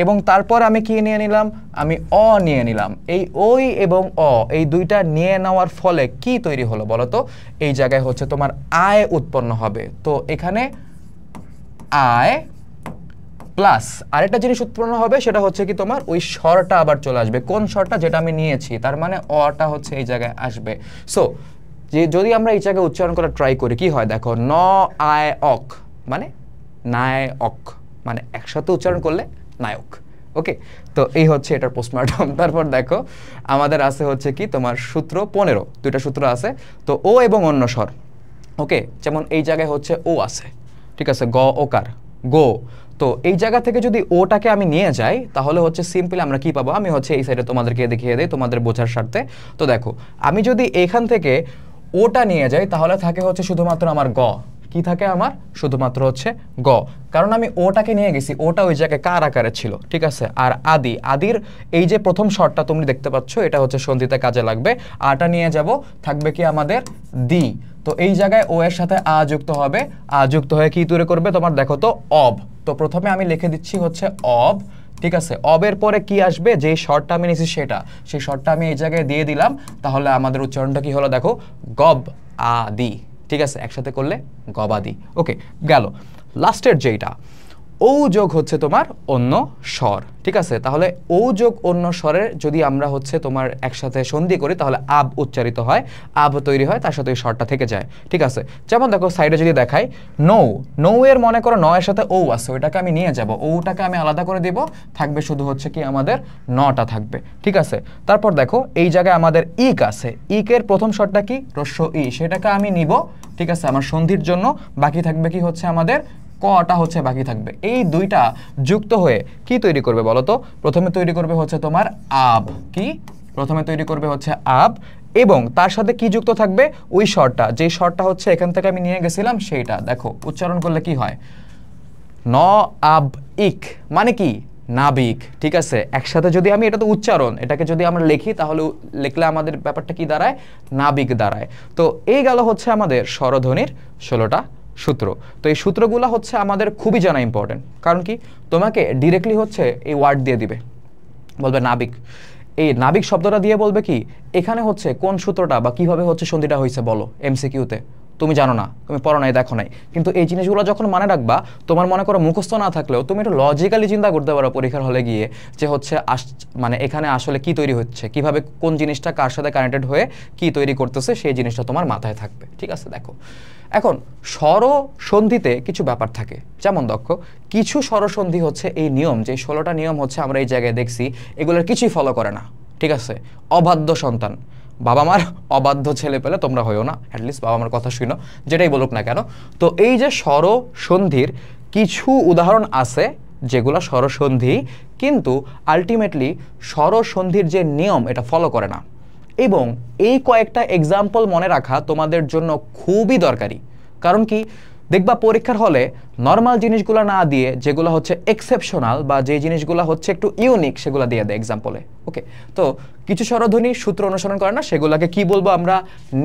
এবং তারপর আমি কি নিয়ে নিলাম, আমি অ নিয়ে নিলাম। এই ওই এবং অ এই দুইটা নিয়ে নেওয়ার ফলে কি তৈরি হলো বলো তো? এই জায়গায় হচ্ছে তোমার আয় উৎপন্ন হবে। তো এখানে আয় প্লাস আরেকটা জিনিস উৎপন্ন হবে, সেটা হচ্ছে কি তোমার ওই স্বরটা আবার চলে আসবে। কোন স্বরটা? যেটা আমি নিয়েছি, তার মানে অটা হচ্ছে এই জায়গায় আসবে। সো যে যদি আমরা এই জায়গায় উচ্চারণ করা ট্রাই করি, কি হয় দেখো, ন আয় অক মানে নায়ক, মানে একসাথে উচ্চারণ করলে নায়ক। ওকে, তো এই হচ্ছে এটার পোস্টমার্টম। তারপর দেখো আমাদের আছে হচ্ছে কি তোমার সূত্র 15, দুইটা সূত্র আছে। তো ও এবং অন্য স্বর, ওকে, যেমন এই জায়গায় হচ্ছে ও আছে, ঠিক আছে, গ ওকার গো। তো এই জায়গা থেকে যদি ওটাকে আমি নিয়ে যাই তাহলে হচ্ছে সিম্পলি আমরা কি পাবো, আমি হচ্ছে এই সাইডে তোমাদেরকে দেখিয়ে দিই তোমাদের বোঝার স্বার্থে। তো দেখো আমি যদি এখান থেকে ওটা নিয়ে যাই তাহলে থাকে হচ্ছে শুধুমাত্র আমার গ, কি থাকে আমার শুধুমাত্র হচ্ছে গ, কারণ আমি ওটাকে নিয়ে গেছি, ওটা ওই জায়গায় কার আকারে ছিল, ঠিক আছে। আর আদির এই যে প্রথম স্বরটা তুমি দেখতে পাচ্ছ এটা হচ্ছে সন্ধিতে কাজে লাগবে, আটা নিয়ে যাব, থাকবে কি আমাদের দি। তো এই জায়গায় ও এর সাথে আ যুক্ত হবে, আ যুক্ত হয়ে কি তৈরি করবে তোমার দেখো তো অব। তো প্রথমে আমি লিখে দিচ্ছি হচ্ছে অব, ঠিক আছে। অবের পরে কি আসবে, যে শর্টটা আমি নিয়েছি সেটা, সেই শর্টটা আমি এই জায়গায় দিয়ে দিলাম, তাহলে আমাদের উচ্চারণটা কি হলো দেখো গব আদি, ঠিক আছে, একসাথে করলে গবাদি। ওকে, গেল। লাস্টের যেটা ও যোগ হচ্ছে তোমার অন্য স্বর, ঠিক আছে। তাহলে ও যোগ অন্য স্বরের যদি আমরা হচ্ছে তোমার একসাথে সন্ধি করি তাহলে আব উচ্চারিত হয়, আব তৈরি হয়, তার সাথে ওই স্বরটা থেকে যায়, ঠিক আছে। যেমন দেখো সাইডে যদি দেখাই নৌ, নৌ এর মনে করো নয়ের সাথে ও আছে, ওইটাকে আমি নিয়ে যাব, ওটাকে আমি আলাদা করে দিব, থাকবে শুধু হচ্ছে কি আমাদের নটা থাকবে, ঠিক আছে। তারপর দেখো এই জায়গায় আমাদের ইক আছে, ইকের প্রথম স্বরটা কি হ্রস্ব ই, সেটাকে আমি নিব, ঠিক আছে, আমার সন্ধির জন্য। বাকি থাকবে কি হচ্ছে আমাদের কটা হচ্ছে বাকি থাকবে। এই দুইটা যুক্ত হয়ে কি তৈরি করবে বলো তো? প্রথমে তৈরি করবে হচ্ছে তোমার আব, কি প্রথমে তৈরি করবে হচ্ছে আব এবং তার সাথে কি যুক্ত থাকবে ওই স্বরটা, যে স্বরটা হচ্ছে এখান থেকে আমি নিয়ে গেছিলাম সেইটা। দেখো উচ্চারণ করলে কি হয়, ন আব ইক মানে কি নাবিক, ঠিক আছে। একসাথে যদি আমি, এটা তো উচ্চারণ, এটাকে যদি আমরা লিখি তাহলে লিখলে আমাদের ব্যাপারটা কি দাঁড়ায়, নাবিক দাঁড়ায়। তো এই গেল হচ্ছে আমাদের স্বরধ্বনির 16টা সূত্র। তো এই সূত্রগুলো হচ্ছে আমাদের খুবই জানা ইম্পর্টেন্ট, কারণ কি তোমাকে ডিরেক্টলি হচ্ছে এই ওয়ার্ড দিয়ে দিবে, বলবে নাবিক, এই নাবিক শব্দটা দিয়ে বলবে কি এখানে হচ্ছে কোন সূত্রটা বা কিভাবে হচ্ছে সন্ধিটা হয়েছে বলো, এমসিকিউতে তুমি জানো না, তুমি পড়ো নাই, দেখো নাই, কিন্তু এই জিনিসগুলো যখন মনে রাখবা, তোমার মনে করো মুখস্থ না থাকলেও তুমি একটু লজিক্যালি চিন্তা করতে পারো পরীক্ষার হলে গিয়ে, যে হচ্ছে মানে এখানে আসলে কি তৈরি হচ্ছে, কিভাবে কোন জিনিসটা কার সাথে কানেক্টেড হয়ে কি তৈরি করতেছে, সেই জিনিসটা তোমার মাথায় থাকবে, ঠিক আছে। দেখো এখন স্বরসন্ধিতে কিছু ব্যাপার থাকে, যেমন দেখো কিছু স্বরসন্ধি হচ্ছে এই নিয়ম, যে 16টা নিয়ম হচ্ছে আমরা এই জায়গায় দেখছি, এগুলোর কিছুই ফলো করে না, ঠিক আছে। অবাধ্য সন্তান, বাবা মার অবাধ্য ছেলে পেলে তোমরা হইও না, অ্যাটলিস্ট বাবা মার কথা শুনো, যেটাই বলুক না কেন। তো এই যে স্বরসন্ধির কিছু উদাহরণ আছে যেগুলো স্বরসন্ধি, কিন্তু আলটিমেটলি স্বরসন্ধির যে নিয়ম এটা ফলো করে না, এবং এই কয়েকটা এক্সাম্পল মনে রাখা তোমাদের জন্য খুবই দরকারি। কারণ কি দেখবা পরীক্ষার হলে নর্মাল জিনিসগুলো না দিয়ে যেগুলো হচ্ছে এক্সেপশনাল বা যে জিনিসগুলো হচ্ছে একটু ইউনিক সেগুলো দিয়ে দেয় এক্সাম্পলে। ওকে, তো কিছু স্বরধ্বনি সূত্র অনুসরণ করে না, সেগুলোকে কি বলবো আমরা?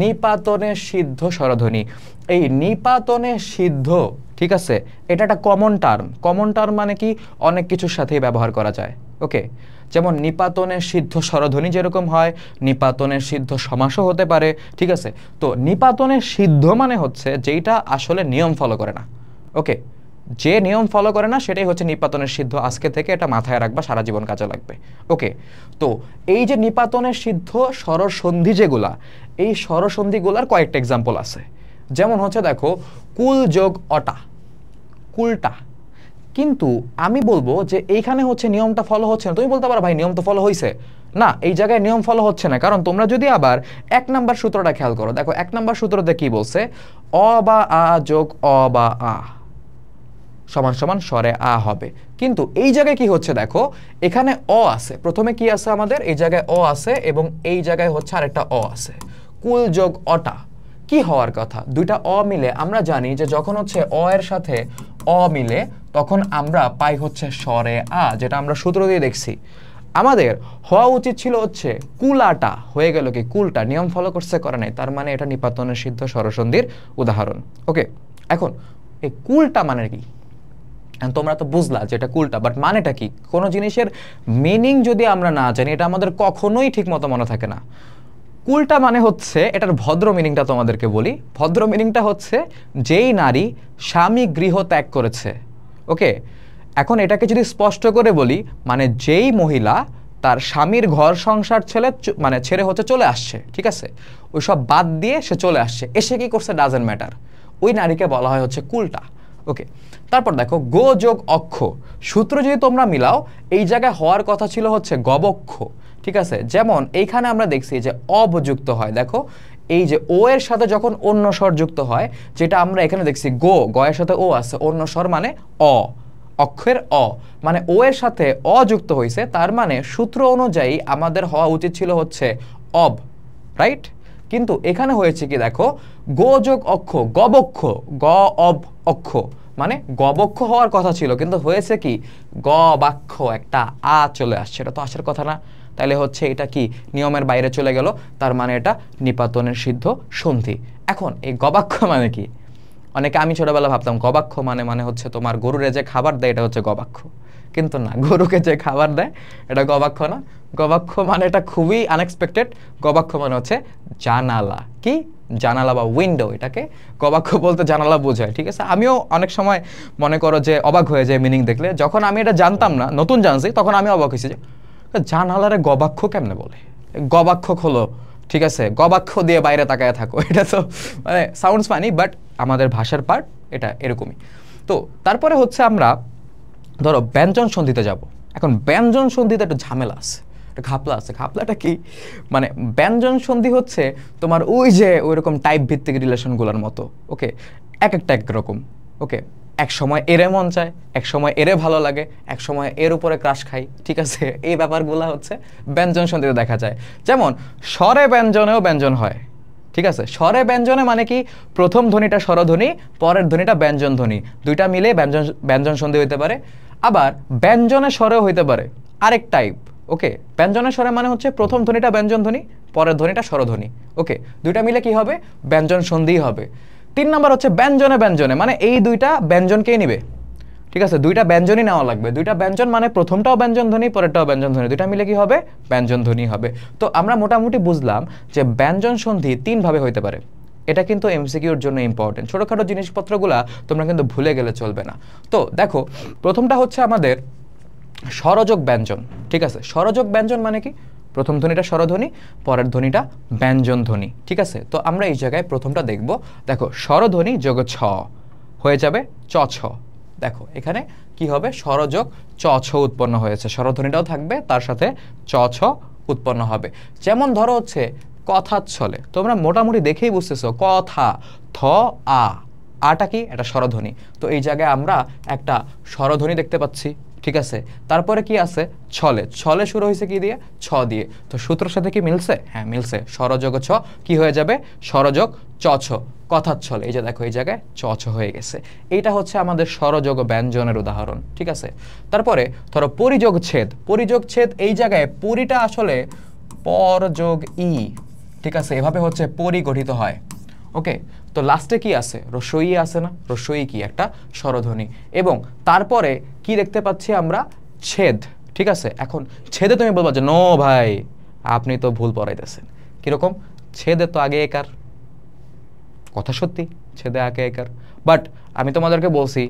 নিপাতনে সিদ্ধ স্বরধ্বনি। এই নিপাতনে সিদ্ধ, ঠিক আছে, এটা একটা কমন টার্ম। কমন টার্ম মানে কি? অনেক কিছুর সাথেই ব্যবহার করা যায়। ওকে, যেমন নিপাতনে সিদ্ধ স্বরধ্বনি যেরকম হয়, নিপাতনে সিদ্ধ সমাসও হতে পারে, ঠিক আছে। তো নিপাতনে সিদ্ধ মানে হচ্ছে যেটা আসলে নিয়ম ফলো করে না। ওকে, যে নিয়ম ফলো করে না সেটাই হচ্ছে নিপাতনের সিদ্ধ। আজকে থেকে এটা মাথায় রাখবা, সারা জীবন কাজে লাগবে। ওকে, তো এই যে নিপাতনের সিদ্ধ স্বরসন্ধি যেগুলা, এই স্বরসন্ধিগুলার কয়েকটা এক্সাম্পল আছে। যেমন হচ্ছে দেখো, কুল যোগ অটা, কুলটা। কিন্তু আমি বলবো যে এইখানে হচ্ছে নিয়মটা ফলো হচ্ছে না। তুমি বলতে পারো ভাই নিয়ম তো ফলো হয়েছে। না, এই জায়গায় নিয়ম ফলো হচ্ছে না, কারণ তোমরা যদি আবার 1 নাম্বার সূত্রটা খেয়াল করো, দেখো 1 নাম্বার সূত্রতে কি বলছে? অ বা আ যোগ অ বা আ সমান সমান স্বরে আ হবে। কিন্তু এই জায়গায় কি হচ্ছে দেখো, এখানে অ আছে, প্রথমে কি আছে আমাদের? এই জায়গায় অ আছে এবং এই জায়গায় হচ্ছে আরেকটা অ আছে। কুল যোগ অটা কি হওয়ার কথা? দুইটা অ মিলে আমরা জানি যে যখন হচ্ছে অ এর সাথে অ মিলে তখন আমরা পাই হচ্ছে স্বরে আ, যেটা আমরা সূত্র দিয়ে দেখছি। আমাদের হওয়া উচিত ছিল হচ্ছে কুলাটা, হয়ে গেল কি কুলটা। নিয়ম ফলো করছে, করে নাই, তার মানে এটা নিপাতনের সিদ্ধ স্বরসন্ধির উদাহরণ। ওকে, এখন এই কুলটা মানে কি? তোমরা তো বুঝলা যে এটা কুলটা, বাট মানেটা কি? কোনো জিনিসের মিনিং যদি আমরা না জানি, এটা আমাদের কখনোই ঠিক মতো মনে থাকে না। কুলটা মানে হচ্ছে, এটার ভদ্র মিনিংটা তোমাদেরকে বলি। ভদ্র মিনিংটা হচ্ছে যেই নারী স্বামী গৃহ ত্যাগ করেছে। ওকে, এখন এটাকে যদি স্পষ্ট করে বলি, মানে যেই মহিলা তার স্বামীর ঘর সংসার ছেড়ে হচ্ছে চলে আসছে, ঠিক আছে, ওই সব বাদ দিয়ে সে চলে আসছে, এসে কি করছে ডাজেন্ট ম্যাটার, ওই নারীকে বলা হয় হচ্ছে কুলটা। ওকে, তারপর দেখো গো যোগ অক্ষ, সূত্র যদি তোমরা মিলাও এই জায়গায় হওয়ার কথা ছিল হচ্ছে গবক্ষ, ঠিক আছে। যেমন এইখানে আমরা দেখছি যে অব যুক্ত হয়, দেখো এই যে ও এর সাথে যখন অন্য স্বর যুক্ত হয়, যেটা আমরা এখানে দেখছি গো, গ এর সাথে ও আছে, অন্য স্বর মানে অ, অক্ষের অ, মানে ও এর সাথে অ যুক্ত হয়েছে, তার মানে সূত্র অনুযায়ী আমাদের হওয়া উচিত ছিল হচ্ছে অব, রাইট? কিন্তু এখানে হয়েছে কি দেখো, গো যোগ অক্ষ, গবক্ষ, গ অব অক্ষ, মানে গবক্ষ হওয়ার কথা ছিল, কিন্তু হয়েছে কি গ বাক্ষ, একটা আ চলে আসছে, এটা তো আসার কথা না। তাহলে হচ্ছে এটা কি নিয়মের বাইরে চলে গেল, তার মানে এটা নিপাতনের সিদ্ধ সন্ধি। এখন এই গবাক্ষ মানে কি? অনেকে, আমি ছোটবেলা ভাবতাম গবাক্ষ মানে হচ্ছে তোমার গরুরে যে খাবার দেয় এটা হচ্ছে গবাক্ষ, কিন্তু না, গরুকে যে খাবার দেয় এটা গবাক্ষ না। গবাক্ষ মানে এটা খুবই আনএক্সপেক্টেড। গবাক্ষ মানে হচ্ছে জানালা, কি জানালা বা উইন্ডো, এটাকে গবাক্ষ বলতে জানালা বোঝায়, ঠিক আছে। আমিও অনেক সময় মনে করো যে অবাক হয়ে যায় মিনিং দেখলে, যখন আমি এটা জানতাম না, নতুন জানছি, তখন আমি অবাক হয়েছি যে জানালারে গবাক্ষ কেমনে বলে, গবাক্ষ খোলো, ঠিক আছে, গবাক্ষ দিয়ে বাইরে তাকায় থাকো, এটা তো মানে সাউন্ডস ফানি, বাট আমাদের ভাষার পার্ট এটা এরকমই। তো তারপরে হচ্ছে আমরা ধরো ব্যঞ্জন সন্ধিতে যাব। এখন ব্যঞ্জন সন্ধিতে একটা ঝামেলা আছে, একটা ঘাপলা আছে। ঘাপলাটা কি? মানে ব্যঞ্জন সন্ধি হচ্ছে তোমার ওই যে ওইরকম টাইপ ভিত্তিক রিলেশনগুলোর মতো। ওকে, এক একটা একরকম। ওকে, এক সময় এরে মন চায়, এক সময় এরে ভালো লাগে, এক সময় এর উপরে ক্রাশ খাই, ঠিক আছে। এই ব্যাপারগুলো হচ্ছে ব্যঞ্জন সন্ধিতে দেখা যায়। যেমন স্বরে ব্যঞ্জনেও ব্যঞ্জন হয়, ঠিক আছে। স্বরে ব্যঞ্জনে মানে কি? প্রথম ধ্বনিটা স্বরধ্বনি, পরের ধ্বনিটা ব্যঞ্জন ধ্বনি, দুইটা মিলে ব্যঞ্জন সন্ধি হইতে পারে। আবার ব্যঞ্জনে স্বরেও হইতে পারে, আরেক টাইপ। ওকে, ব্যঞ্জনের স্বরে মানে হচ্ছে প্রথম ধ্বনিটা ব্যঞ্জন ধ্বনি, পরের ধ্বনিটা স্বরধ্বনি। ওকে, দুইটা মিলে কি হবে? ব্যঞ্জন সন্ধি হবে। 3 নাম্বার হচ্ছে ব্যঞ্জনে ব্যঞ্জনে, মানে এই দুইটা ব্যঞ্জনকেই নিবে, ঠিক আছে, দুইটা ব্যঞ্জনই নেওয়া লাগবে। দুইটা ব্যঞ্জন মানে প্রথমটাও ব্যঞ্জন ধ্বনি, পরেরটাও ব্যঞ্জন ধ্বনি, দুইটা মিলে কি হবে? ব্যঞ্জন ধ্বনি হবে। তো আমরা মোটামুটি বুঝলাম যে ব্যঞ্জন সন্ধি 3 ভাবে হইতে পারে। এটা কিন্তু এমসিকিউর জন্য ইম্পর্টেন্ট। ছোটখাটো জিনিসপত্রগুলা তোমরা কিন্তু ভুলে গেলে চলবে না। তো দেখো, প্রথমটা হচ্ছে আমাদের স্বরযোগ ব্যঞ্জন, ঠিক আছে। স্বরযোগ ব্যঞ্জন মানে কি? প্রথম ধ্বনিটা স্বরধ্বনি, পরের ধ্বনিটা ব্যঞ্জন ধ্বনি, ঠিক আছে। তো আমরা এই জায়গায় প্রথমটা দেখব। দেখো, স্বরধ্বনি যোগ ছ হয়ে যাবে চ ছ। দেখো এখানে কি হবে? স্বরযোগ চ ছ উৎপন্ন হয়েছে, স্বরধ্বনিটাও থাকবে, তার সাথে চ ছ উৎপন্ন হবে। যেমন ধরো হচ্ছে কথাচ্ছলে, তোমরা মোটামুটি দেখেই বুঝতেছো, কথা, থ আ, আটা কি? এটা স্বরধ্বনি। তো এই জায়গায় আমরা একটা স্বরধ্বনি দেখতে পাচ্ছি, ঠিক আছে, তারপরে কি আছে ছলে, ছলে শুরু হয়েছে কি দিয়ে, ছ দিয়ে। তো সূত্রের সাথে কি মিলছে? হ্যাঁ মিলছে, স্বরযোগ ছ কি হয়ে যাবে, স্বরযোগ চ ছ, কথার ছলে। এই যে দেখো এই জায়গায় চ ছ হয়ে গেছে। এইটা হচ্ছে আমাদের স্বরযোগ ব্যঞ্জনের উদাহরণ। ঠিক আছে, তারপরে ধরো পরিযোগ ছেদ। পরিযোগ ছেদ এই জায়গায় পরিটা আসলে পর যোগ ই, ঠিক আছে, এভাবে হচ্ছে পরি গঠিত হয়। ওকে, তো লাস্টে কি আছে, রস্বই আছে না, রস্বই কি একটা স্বরধ্বনি, এবং তারপরে কি দেখতে পাচ্ছি আমরা, ছেদ। ঠিক আছে, এখন ছেদে তুমি বলবা যে নো ভাই আপনি তো ভুল পড়াইতেছেন। কিরকম, ছেদে তো আগে একার, কথা সত্যি ছেদে আগে একার, বাট আমি তোমাদেরকে বলছি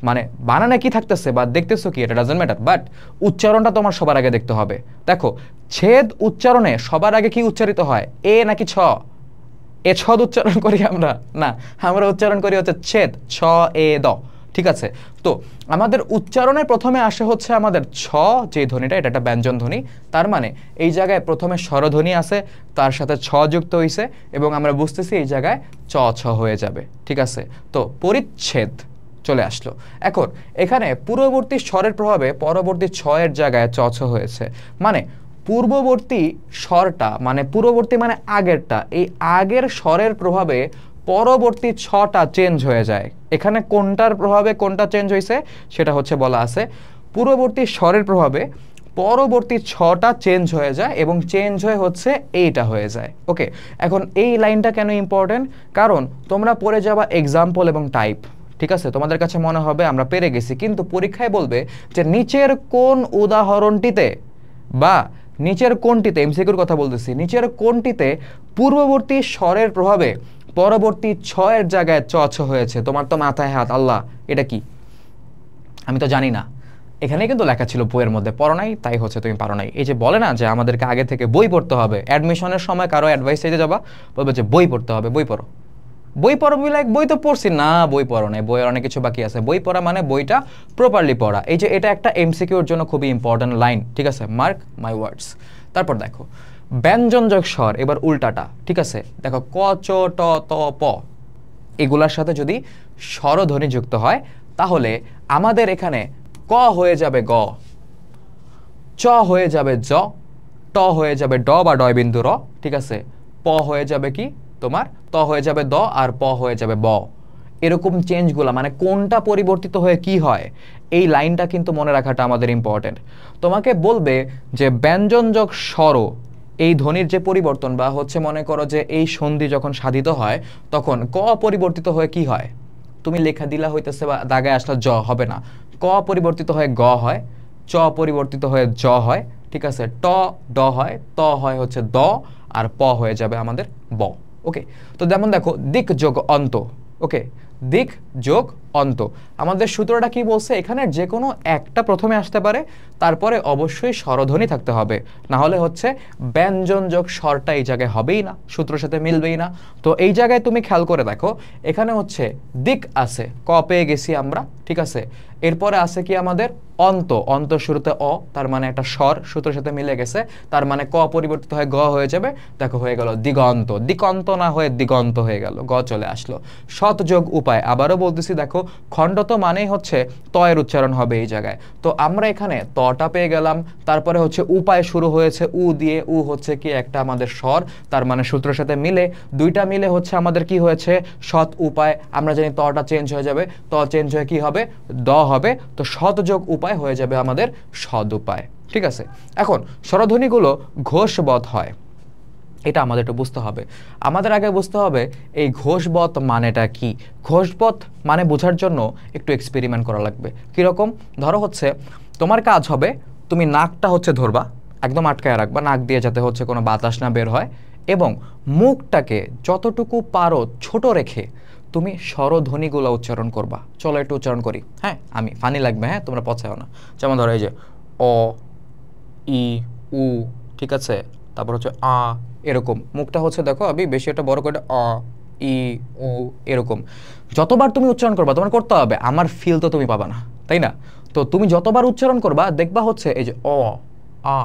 মানে বানানে কি থাকতেছে বা দেখতেছো কি এটা ডাজন্ট ম্যাটার, বাট উচ্চারণটা তোমার সবার আগে দেখতে হবে। দেখো ছেদ উচ্চারণে সবার আগে কি উচ্চারিত হয়, এ নাকি ছ? এ ছদ উচ্চারণ করি আমরা না, আমরা উচ্চারণ করি হচ্ছে ছেদ, ছ এ দ। ঠিক আছে, তো আমাদের উচ্চারণের প্রথমে আসে হচ্ছে আমাদের ছ যে ধ্বনিটা, এটা একটা ব্যঞ্জন ধ্বনি। তার মানে এই জায়গায় প্রথমে স্বরধ্বনি আছে, তার সাথে ছ যুক্ত হইছে, এবং আমরা বুঝতেছি এই জায়গায় চ ছ হয়ে যাবে। ঠিক আছে, তো পরিচ্ছেদ চলে আসলো। এখন এখানে পূর্ববর্তী স্বরের প্রভাবে পরবর্তী ছ এর জায়গায় চ ছ হয়েছে, মানে পূর্ববর্তী স্বরটা মানে পূর্ববর্তী মানে আগেরটা, এই আগের স্বরের প্রভাবে পরবর্তী ছটা চেঞ্জ হয়ে যায়। এখানে কোনটার প্রভাবে কোনটা চেঞ্জ হয়েছে সেটা হচ্ছে বলা আছে, পূর্ববর্তী স্বরের প্রভাবে পরবর্তী ছটা চেঞ্জ হয়ে যায়, এবং চেঞ্জ হয়ে হচ্ছে এইটা হয়ে যায়। ওকে, এখন এই লাইনটা কেন ইম্পর্টেন্ট, কারণ তোমরা পড়ে যাবা এক্সাম্পল এবং টাইপ। ঠিক আছে, তোমাদের কাছে মনে হবে আমরা পেরে গেছি, কিন্তু পরীক্ষায় বলবে যে নিচের কোন উদাহরণটিতে বা নিচের কোনটিতে, এমসিকিউর কথা বলতেছি, নিচের কোনটিতে পূর্ববর্তী স্বরের প্রভাবে পরবর্তী ছয়ের জায়গায় চ ছ হয়েছে। তোমার তো মাথায় হাত, আল্লাহ এটা কি, আমি তো জানি না। এখানে কিন্তু লেখা ছিল বইয়ের মধ্যে, পড়ো নাই তাই হচ্ছে তুমি পারো নাই। এই যে বলে না যে আমাদেরকে আগে থেকে বই পড়তে হবে, অ্যাডমিশনের সময় কারো অ্যাডভাইস চাইতে যাবা, বলবে যে বই পড়তে হবে, বই পড়ো। বই পড়ো বলে বই তো পড়ছি না, বই পড়ো নাই, বইয়ের অনেক কিছু বাকি আছে। বই পড়া মানে বইটা প্রপারলি পড়া। এই যে এটা একটা এমসিকিউর জন্য খুবই ইম্পর্টেন্ট লাইন। ঠিক আছে, মার্ক মাই ওয়ার্ডস। তারপর দেখো ব্যঞ্জনযোগ স্বর, এবার উল্টাটা। ঠিক আছে, দেখো ক চ ট ত প, এগুলার সাথে যদি স্বরধ্বনি যুক্ত হয় তাহলে আমাদের এখানে ক হয়ে যাবে গ, চ হয়ে যাবে জ, ট হয়ে যাবে ড বা ডয় বিন্দু র। ঠিক আছে, প হয়ে যাবে কি তোমার, ত হয়ে যাবে দ, আর প হয়ে যাবে ব। এরকম চেঞ্জগুলো মানে কোনটা পরিবর্তিত হয়ে কি হয়, এই লাইনটা কিন্তু মনে রাখাটা আমাদের ইম্পর্টেন্ট। তোমাকে বলবে যে ব্যঞ্জনযোগ স্বর, এই ধ্বনির যে পরিবর্তন বা হচ্ছে মনে করো যে এই সন্ধি যখন সাধিত হয় তখন ক পরিবর্তিত হয়ে কি হয়, তুমি লেখা দিলা হইতেছে বা দাগায় আসলে জ হবে না, ক পরিবর্তিত হয়ে গ হয়, চ পরিবর্তিত হয়ে জ হয়। ঠিক আছে, ট ড হয়, ত হয় হচ্ছে দ, আর প হয়ে যাবে আমাদের ব। ওকে, তো যেমন দেখো দিক যোগ অন্ত। ওকে, দিক যোগ অন্ত, আমাদের সূত্রটা কি বলছে, এখানে যে কোনো একটা প্রথমে আসতে পারে, তারপরে অবশ্যই স্বরধ্বনি থাকতে হবে, না হলে হচ্ছে ব্যঞ্জন যোগ স্বরটা এই জায়গায় হবেই না, সূত্রের সাথে মিলবেই না। তো এই জায়গায় তুমি খেয়াল করে দেখো, এখানে হচ্ছে দিক আছে, ক পেয়ে গেছি আমরা। ঠিক আছে, এরপরে আছে কি আমাদের অন্ত, অন্ত শুরুতে অ, তার মানে একটা স্বর সূত্রের সাথে মিলে গেছে, তার মানে ক পরিবর্তিত হয়ে গ হয়ে যাবে। দেখো হয়ে গেল দিগন্ত, দিগন্ত না হয়ে দিগন্ত হয়ে গেল, গ চলে আসলো। সৎ যোগ উপায়, আবারও বলতেছি দেখো খণ্ডত মানেই হচ্ছে ত এর উচ্চারণ হবে এই জায়গায়। তো আমরা এখানে তটা পেয়ে গেলাম, তারপরে হচ্ছে উপায় শুরু হয়েছে উ দিয়ে, উ হচ্ছে কি একটা আমাদের স্বর, তার মানে সূত্রের সাথে মিলে দুইটা মিলে হচ্ছে আমাদের কি হয়েছে সৎ উপায়। আমরা জানি তটা চেঞ্জ হয়ে যাবে, ত চেঞ্জ হয়ে কি হবে দ হবে, তো সৎ যোগ উপায় হয়ে যাবে আমাদের সদ উপায়। ঠিক আছে, এখন স্বরধ্বনিগুলো ঘোষবৎ হয়, এটা আমাদের একটু বুঝতে হবে। আমাদের আগে বুঝতে হবে এই ঘোষবৎ মানেটা কি। ঘোষবৎ মানে বোঝার জন্য একটু এক্সপেরিমেন্ট করা লাগবে। কীরকম, ধরো হচ্ছে তোমার কাজ হবে তুমি নাকটা হচ্ছে ধরবা, একদম আটকায় রাখবা, নাক দিয়ে যাতে হচ্ছে কোনো বাতাস না বের হয়, এবং মুখটাকে যতটুকু পারো ছোট রেখে তুমি স্বরধ্বনিগুলো উচ্চারণ করবা। চলো একটু উচ্চারণ করি, হ্যাঁ আমি ফানি লাগবে, হ্যাঁ তোমরা পছাও না। যেমন ধরো এই যে অ, ই, উ, ঠিক আছে, তারপর হচ্ছে আ, এরকম মুখটা হচ্ছে দেখো আমি বেশি একটা বড় করে অ, ই, উ, এরকম যতবার তুমি উচ্চারণ করবা তোমার করতে হবে, আমার ফিল তো তুমি পাবা না, তাই না? তো তুমি যতবার উচ্চারণ করবা দেখবা হচ্ছে এই যে অ, আ,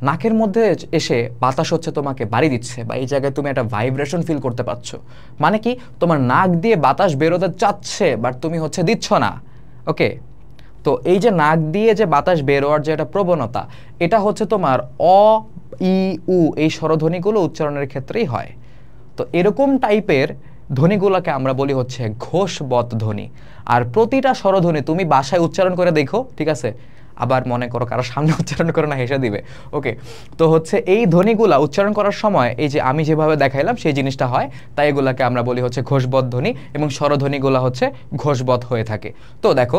নাকের মধ্যে এসে বাতাস হচ্ছে তোমাকে বাড়ি দিচ্ছে, বা এই জায়গায় তুমি একটা ভাইব্রেশন ফিল করতে পারছো। মানে কি, তোমার নাক দিয়ে বাতাস বেরোতে চাচ্ছে বাট তুমি হচ্ছে দিচ্ছ না। ওকে, তো এই যে নাক দিয়ে যে বাতাস বের হওয়ার যে একটা প্রবণতা, এটা হচ্ছে তোমার অ, ই, উ এই স্বরধ্বনিগুলো উচ্চারণের ক্ষেত্রেই হয়। তো এরকম টাইপের ধ্বনিগুলোকে আমরা বলি হচ্ছে ঘোষবৎ ধ্বনি। আর প্রতিটা স্বরধ্বনি তুমি বাসায় উচ্চারণ করে দেখো, ঠিক আছে? আবার মনে করো কারো সামনে উচ্চারণ করে না, হেসে দিবে। ওকে, তো হচ্ছে এই ধ্বনিগুলা উচ্চারণ করার সময় এই যে আমি যেভাবে দেখাইলাম সেই জিনিসটা হয়, তাই এগুলাকে আমরা বলি হচ্ছে ঘোষবৎ ধ্বনি, এবং স্বরধ্বনিগুলা হচ্ছে ঘোষবৎ হয়ে থাকে। তো দেখো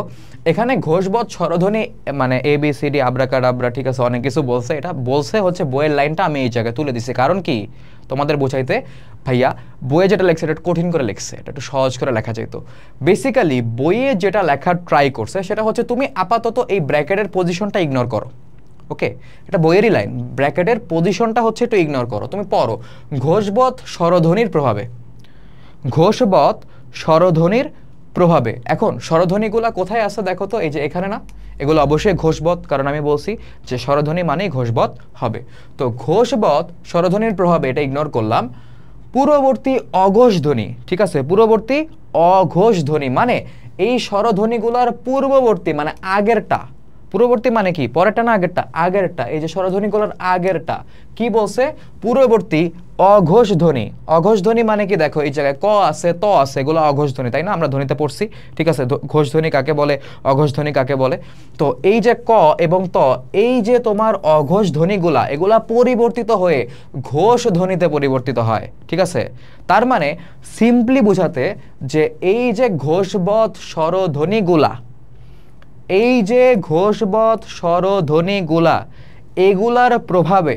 এখানে ঘোষবৎ স্বরধ্বনি মানে এ বি সি ডি আব্রাকাডাব্রা, ঠিক আছে, অনেক কিছু বলছে। এটা বলছে হচ্ছে বইয়ের লাইনটা আমি এই জায়গায় তুলে দিছি, কারণ কি তোমাদের বোঝাইতে, ভাইয়া বইয়ে যেটা লেখছে এটা কঠিন করে লেখছে, এটা একটু সহজ করে লেখা যেত। বেসিক্যালি বইয়ে যেটা লেখার ট্রাই করছে সেটা হচ্ছে তুমি আপাতত এই ব্র্যাকেটের পজিশনটা ইগনোর করো। ওকে, এটা বইয়েরই লাইন, ব্র্যাকেটের পজিশনটা হচ্ছে একটু ইগনোর করো, তুমি পড়ো ঘোষবৎ স্বরধ্বনির প্রভাবে, ঘোষবৎ স্বরধ্বনির প্রভাবে। এখন স্বরধ্বনিগুলা কোথায় আছে দেখো তো, এই যে এখানে না, এগুলো অবশ্যই ঘোষবৎ, কারণ আমি বলছি যে স্বরধ্বনি মানেই ঘোষবৎ হবে। তো ঘোষবৎ স্বরধ্বনির প্রভাবে এটা ইগনোর করলাম। পূর্ববর্তী অঘোষ ধ্বনি, ঠিক আছে, পূর্ববর্তী অঘোষ ধ্বনি মানে এই স্বরধ্বনিগুলার পূর্ববর্তী মানে আগেরটা। পূর্ববর্তী মানে কি, পরেরটা না আগেরটা? আগেরটা। এই যে স্বরধ্বনিগুলোর আগেরটা কি বলছে, পূর্ববর্তী অঘোষ ধ্বনি। অঘোষ ধ্বনি মানে কি, দেখো এই জায়গায় ক আছে, ত আছে, এগুলো অঘোষ ধ্বনি, তাই না? আমরা ধ্বনিতে পড়ছি, ঠিক আছে, ঘোষ ধ্বনি কাকে বলে, অঘোষ ধ্বনি কাকে বলে। তো এই যে ক এবং ত, এই যে তোমার অঘোষ ধ্বনিগুলা, এগুলা পরিবর্তিত হয়ে ঘোষ ধ্বনিতে পরিবর্তিত হয়, ঠিক আছে? তার মানে সিম্পলি বোঝাতে যে এই যে ঘোষবৎ স্বরধ্বনিগুলা, এই যে ঘোষবৎ স্বরধ্বনিগুলা, এগুলার প্রভাবে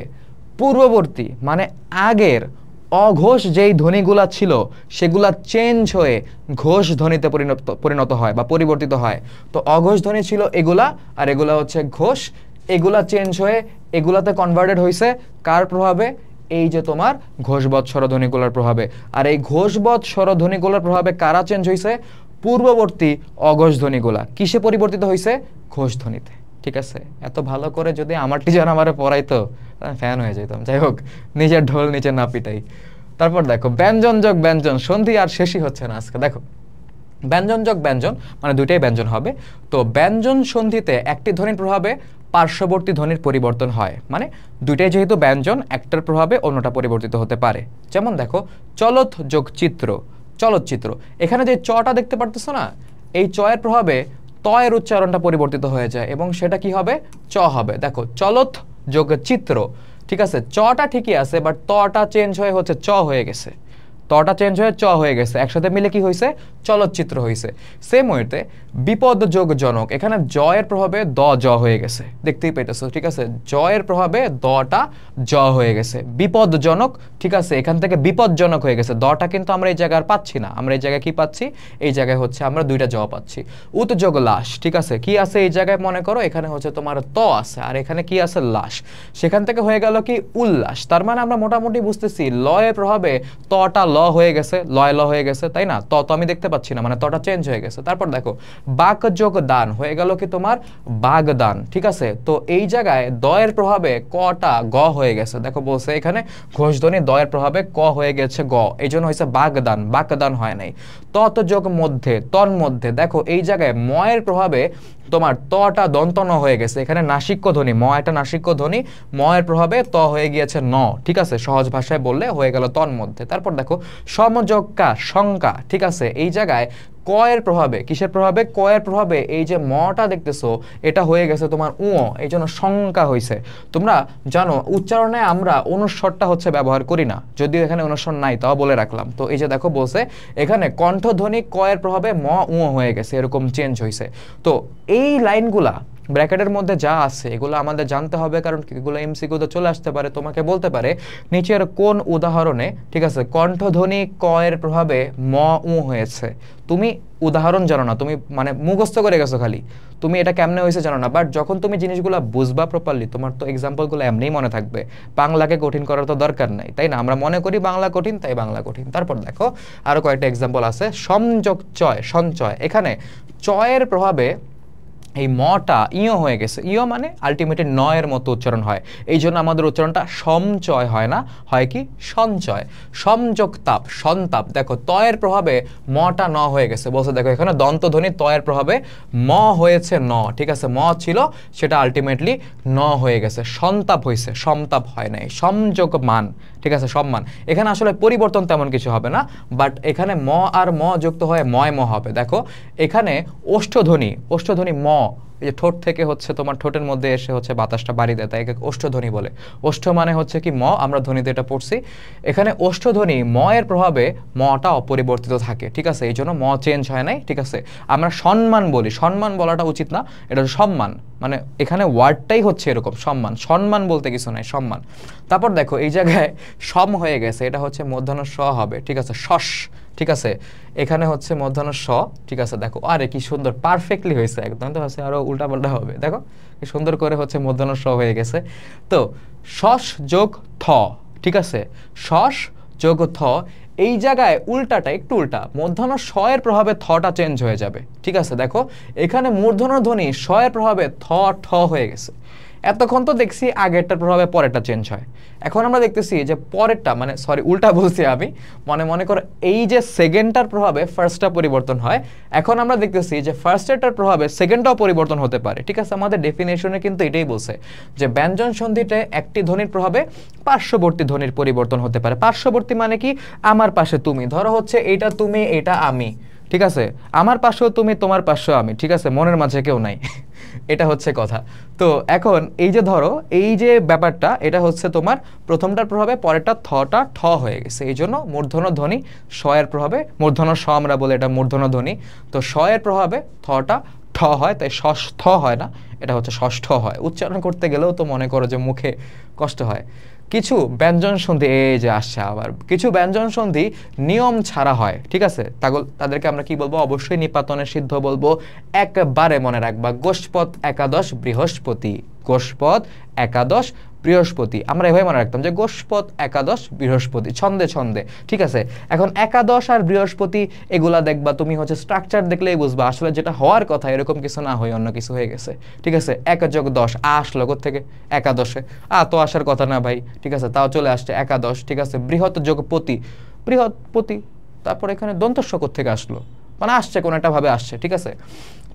পূর্ববর্তী মানে আগের অঘোষ যেই ধ্বনিগুলা ছিল সেগুলা চেঞ্জ হয়ে ঘোষ ধ্বনিতে পরিণত হয় বা পরিবর্তিত হয়। তো অঘোষ ধ্বনি ছিল এগুলা, আর এগুলা হচ্ছে ঘোষ, এগুলা চেঞ্জ হয়ে এগুলাতে কনভার্টেড হয়েছে কার প্রভাবে, এই যে তোমার ঘোষবৎ স্বরধ্বনিগুলোর প্রভাবে। আর এই ঘোষবৎ স্বরধ্বনিগুলোর প্রভাবে কারা চেঞ্জ হয়েছে, পূর্ববর্তী অঘোষ ধ্বনিগুলা কিসে পরিবর্তিত হয়েছে, ঘোষ ধ্বনিতে, ঠিক আছে? এত ভালো করে যদি আমার টিচার আমারে পড়াইতো ফ্যান হয়ে যেতাম। যাই হোক, নিজের ঢোল নিচে না পিটাই। তারপর দেখো ব্যঞ্জন যোগ ব্যঞ্জন, সন্ধি আর শেষই হচ্ছে না আজকে। দেখো ব্যঞ্জন যোগ ব্যঞ্জন মানে দুইটাই ব্যঞ্জন হবে। তো ব্যঞ্জন সন্ধিতে একটি ধ্বনির প্রভাবে পার্শ্ববর্তী ধ্বনির পরিবর্তন হয়, মানে দুইটাই যেহেতু ব্যঞ্জন, একটার প্রভাবে অন্যটা পরিবর্তিত হতে পারে। যেমন দেখো চলত যোগ চিত্র, চলচ্চিত্র, এখানে যে চটা দেখতে পারতেছো না, এই চয়ের প্রভাবে তয়ের উচ্চারণটা পরিবর্তিত হয়ে যায় এবং সেটা কি হবে, চ হবে। দেখো চলত যোগ চিত্র, ঠিক আছে, চটা ঠিকই আছে, বাট তটা চেঞ্জ হয়ে হচ্ছে চ হয়ে গেছে, তটা চেঞ্জ হয়ে চ হয়ে গেছে, একসাথে মিলে কি হয়েছে, চলচ্চিত্র হয়েছে। সেম ওয়েতে বিপদ যোগ জনক, এখানে জয়ের প্রভাবে দ জ হয়ে গেছে, দেখতেই পেতেছো, ঠিক আছে, জয়ের প্রভাবে দটা জ হয়ে গেছে, বিপদজনক, ঠিক আছে, এখান থেকে বিপদজনক হয়ে গেছে, দটা কিন্তু আমরা এই জায়গায় আর পাচ্ছি না, আমরা এই জায়গায় কি পাচ্ছি, এই জায়গায় হচ্ছে আমরা দুইটা জ পাচ্ছি। উৎযোগ লাশ, ঠিক আছে, কি আছে এই জায়গায়, মনে করো এখানে হচ্ছে তোমার ত আছে আর এখানে কি আছে, লাশ, সেখান থেকে হয়ে গেল কি উল্লাস। তার মানে আমরা মোটামুটি বুঝতেছি লয়ের প্রভাবে তটা ল হয়ে গেছে, লয় ল হয়ে গেছে, তাই না? ত আমি দেখতে পাচ্ছি না, মানে তটা চেঞ্জ হয়ে গেছে। তারপর দেখো বাক যোগ দান হয়ে গেল কি তোমার বাগদান, ঠিক আছে। তো এই জায়গায় দয়ের প্রভাবে কটা গ হয়ে গেছে, দেখো বলছে এখানে ঘোষধ্বনি দয়ের প্রভাবে ক হয়ে গেছে গ, এই জন্য হয়েছে বাগদান, বাগদান হয় নাই। তত যোগ মধ্যে, তন মধ্যে, দেখো এই জায়গায় ময়ের প্রভাবে তোমার তটা দন্ত ন হয়ে গেছে, এখানে নাসিক্য ধ্বনি, ম একটা নাসিক্য ধ্বনি, ময়ের প্রভাবে ত হয়ে গিয়েছে ন, ঠিক আছে, সহজ ভাষায় বললে হয়ে গেল তন মধ্যে। তারপর দেখো সমযোগকা শঙ্কা, ঠিক আছে, এই জায়গায় কয়ের প্রভাবে, কিসের প্রভাবে, কয়ের প্রভাবে এই যে মটা দেখতেছো এটা হয়ে গেছে তোমার উ, এই জন্য শঙ্কা হয়েছে। তোমরা জানো উচ্চারণে আমরা অনুস্বরটা হচ্ছে ব্যবহার করি না, যদিও এখানে অনুস্বর নাই তাও বলে রাখলাম। তো এই যে দেখো বলছে এখানে কণ্ঠধ্বনি কয়ের প্রভাবে ম উ হয়ে গেছে, এরকম চেঞ্জ হয়েছে। তো এই লাইনগুলা ব্র্যাকেটের মধ্যে যা আছে এগুলো আমাদের জানতে হবে, কারণ এগুলো এমসিকিউতে চলে আসতে পারে, তোমাকে বলতে পারে নিচের কোন উদাহরণে, ঠিক আছে, কণ্ঠধ্বনি কয়ের প্রভাবে ম উ হয়েছে। তুমি উদাহরণ জানো না, তুমি মানে মুখস্থ করে গেছো খালি, তুমি এটা কেমনে হয়েছে জানো না, বাট যখন তুমি জিনিসগুলো বুঝবা প্রপারলি তোমার তো এক্সাম্পলগুলো এমনিই মনে থাকবে, বাংলাকে কঠিন করার তো দরকার নাই, তাই না? আমরা মনে করি বাংলা কঠিন তাই বাংলা কঠিন। তারপর দেখো আরো কয়েকটা এক্সাম্পল আছে। সংযোগ চয়, সঞ্চয়, এখানে চয়ের প্রভাবে এই মটা ইয় হয়ে গেছে, ইয় মানে আলটিমেটলি নয়ের মতো উচ্চারণ হয়, এই জন্য আমাদের উচ্চারণটা সমচয় হয় না, হয় কি সঞ্চয়। সমযোগ তাপ, সন্তাপ। দেখো তয়ের প্রভাবে মটা ন হয়ে গেছে, বলছে দেখো এখানে দন্তধ্বনি তয়ের প্রভাবে ম হয়েছে ন, ঠিক আছে, ম ছিল সেটা আলটিমেটলি ন হয়ে গেছে, সন্তাপ হয়েছে, সমতাপ হয় নাই। সমযোগ মান, ঠিক আছে, সম্মান। এখানে আসলে পরিবর্তন তেমন কিছু হবে না, বাট এখানে ম আর ম যুক্ত হয়ে ময় ম হবে। দেখো এখানে ওষ্ঠধ্বনি, ওষ্ঠধ্বনি ম, এই যে ঠোঁট থেকে হচ্ছে তোমার ঠোঁটের মধ্যে এসে হচ্ছে বাতাসটা বাড়ি দেয়, তাই একে ওষ্ঠধ্বনি বলে। ওষ্ঠ মানে হচ্ছে কি ম, আমরা ধ্বনিতে এটা পড়ছি। এখানে ওষ্ঠধ্বনি ম এর প্রভাবে মটা অপরিবর্তিত থাকে, ঠিক আছে, এই জন্য ম চেঞ্জ হয় নাই, ঠিক আছে। আমরা সম্মান বলি, সম্মান বলাটা উচিত না, এটা সম্মান, মানে এখানে ওয়ার্ডটাই হচ্ছে এরকম, সম্মান। সম্মান বলতে কিছু নাই, সম্মান। তারপর দেখো এই জায়গায় সম হয়ে গেছে, এটা হচ্ছে মূর্ধন্য স হবে, ঠিক আছে, শস, ঠিক আছে, এখানে হচ্ছে মূর্ধন্য স, ঠিক আছে। দেখো আরে কি সুন্দর, পারফেক্টলি হয়েছে একদম, তো হচ্ছে আরো উল্টাপাল্টা হবে, দেখো কি সুন্দর করে হচ্ছে মূর্ধন্য স হয়ে গেছে। তো শস যোগ থ, ঠিক আছে, শস যোগ থ, এই জায়গায় উল্টাটা একটু উল্টা, মূর্ধন্য স এর প্রভাবে থটা চেঞ্জ হয়ে যাবে, ঠিক আছে। দেখো এখানে মূর্ধন্য ধ্বনি স এর প্রভাবে থ ঠ হয়ে গেছে। এতক্ষণ তো দেখছি আগেরটার প্রভাবে পরেরটা চেঞ্জ হয়, এখন আমরা দেখতেছি যে পরেরটা, মানে সরি উল্টা বলছি আমি, মনে করো এই যে সেকেন্ডটার প্রভাবে ফার্স্টটা পরিবর্তন হয়, এখন আমরা দেখতেছি যে ফার্স্টেরটার প্রভাবে সেকেন্ডটাও পরিবর্তন হতে পারে, ঠিক আছে। আমাদের ডেফিনেশনে কিন্তু এটাই বলছে যে ব্যঞ্জন সন্ধিতে একটি ধ্বনির প্রভাবে পার্শ্ববর্তী ধ্বনির পরিবর্তন হতে পারে। পার্শ্ববর্তী মানে কি, আমার পাশে তুমি, ধরো হচ্ছে এইটা তুমি এটা আমি, ঠিক আছে, আমার পাশেও তুমি তোমার পাশেও আমি, ঠিক আছে, মনের মাঝে কেউ নাই এটা হচ্ছে কথা। তো এখন এই যে ধরো এই যে ব্যাপারটা, এটা হচ্ছে তোমার প্রথমটার প্রভাবে পরেরটা থটা ঠ হয়ে গেছে, এই জন্য মূর্ধন্য ধ্বনি স এর প্রভাবে, মূর্ধন্য স আমরা বলে এটা মূর্ধন্য ধ্বনি, তো স এর প্রভাবে থটা ঠ হয়, তাই ষষ্ঠ হয় না, এটা হচ্ছে ষষ্ঠ হয়। উচ্চারণ করতে গেলেও তো মনে করো যে মুখে কষ্ট হয়। কিছু ব্যঞ্জন সন্ধি, এই যে আসছে আবার, কিছু ব্যঞ্জন সন্ধি নিয়ম ছাড়া হয়, ঠিক আছে, তাদেরকে আমরা কি বলবো, অবশ্যই নিপাতনের সিদ্ধ বলবো। একবারে মনে রাখবা, গোষ্পদ একাদশ বৃহস্পতি, গোষ্পদ একাদশ বৃহস্পতি, আমরা এভাবে মনে রাখতাম যে গোষ্পদ একাদশ বৃহস্পতি, ছন্দে ছন্দে, ঠিক আছে। এখন একাদশ আর বৃহস্পতি এগুলা দেখবা তুমি হচ্ছে স্ট্রাকচার দেখলেই বুঝবা আসলে যেটা হওয়ার কথা এরকম কিছু না হয়ে অন্য কিছু হয়ে গেছে, ঠিক আছে। 1 যোগ 10 আসলো থেকে একাদশে, তো আসার কথা না ভাই, ঠিক আছে, তাও চলে আসছে একাদশ, ঠিক আছে। বৃহৎ যোগ পতি, বৃহৎ পতি, তারপর এখানে দন্তস্ব থেকে আসলো, মানে আসছে কোন একটা ভাবে আসছে, ঠিক আছে।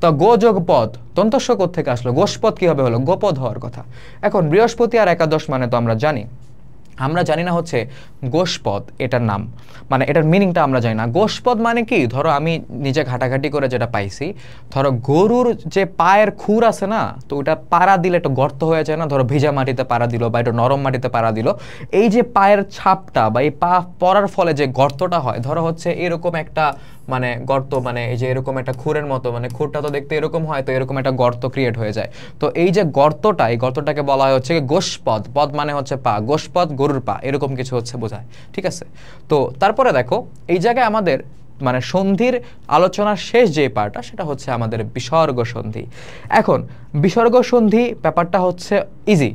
তো গো যোগ পদ, দন্তস্ব থেকে আসলো, গোষ্পদ কি হবে, হলো গোপদ হওয়ার কথা। এখন বৃহস্পতি আর একাদশ মানে তো আমরা জানি, আমরা জানি না হচ্ছে গোষ্পদ এটার নাম, মানে এটার মিনিংটা আমরা জানি না। গোষ্পদ মানে কি, ধরো আমি নিজে ঘাটাঘাটি করে যেটা পাইছি, ধরো গরুর যে পায়ের খুর আছে না, তো ওটা পাড়া দিলে একটু গর্ত হয়ে যায় না, ধরো ভিজা মাটিতে পাড়া দিল বা একটু নরম মাটিতে পাড়া দিল, এই যে পায়ের ছাপটা বা এই পা পড়ার ফলে যে গর্তটা হয়, ধরো হচ্ছে এরকম একটা মানে গর্ত, মানে এই যে এরকম একটা খুরের মতো, মানে খুরটা তো দেখতে এরকম হয়, তো এরকম একটা গর্ত ক্রিয়েট হয়ে যায়। তো এই যে গর্তটা, এই গর্তটাকে বলা হয় হচ্ছে গোষ্পদ, পদ মানে হচ্ছে পা, গোষ্পদ গরুর পা, এরকম কিছু হচ্ছে বোঝায়, ঠিক আছে। তো তারপরে দেখো এই জায়গায় আমাদের মানে সন্ধির আলোচনার শেষ যে পার্টটা, সেটা হচ্ছে আমাদের বিসর্গ সন্ধি। এখন বিসর্গ সন্ধি ব্যাপারটা হচ্ছে ইজি,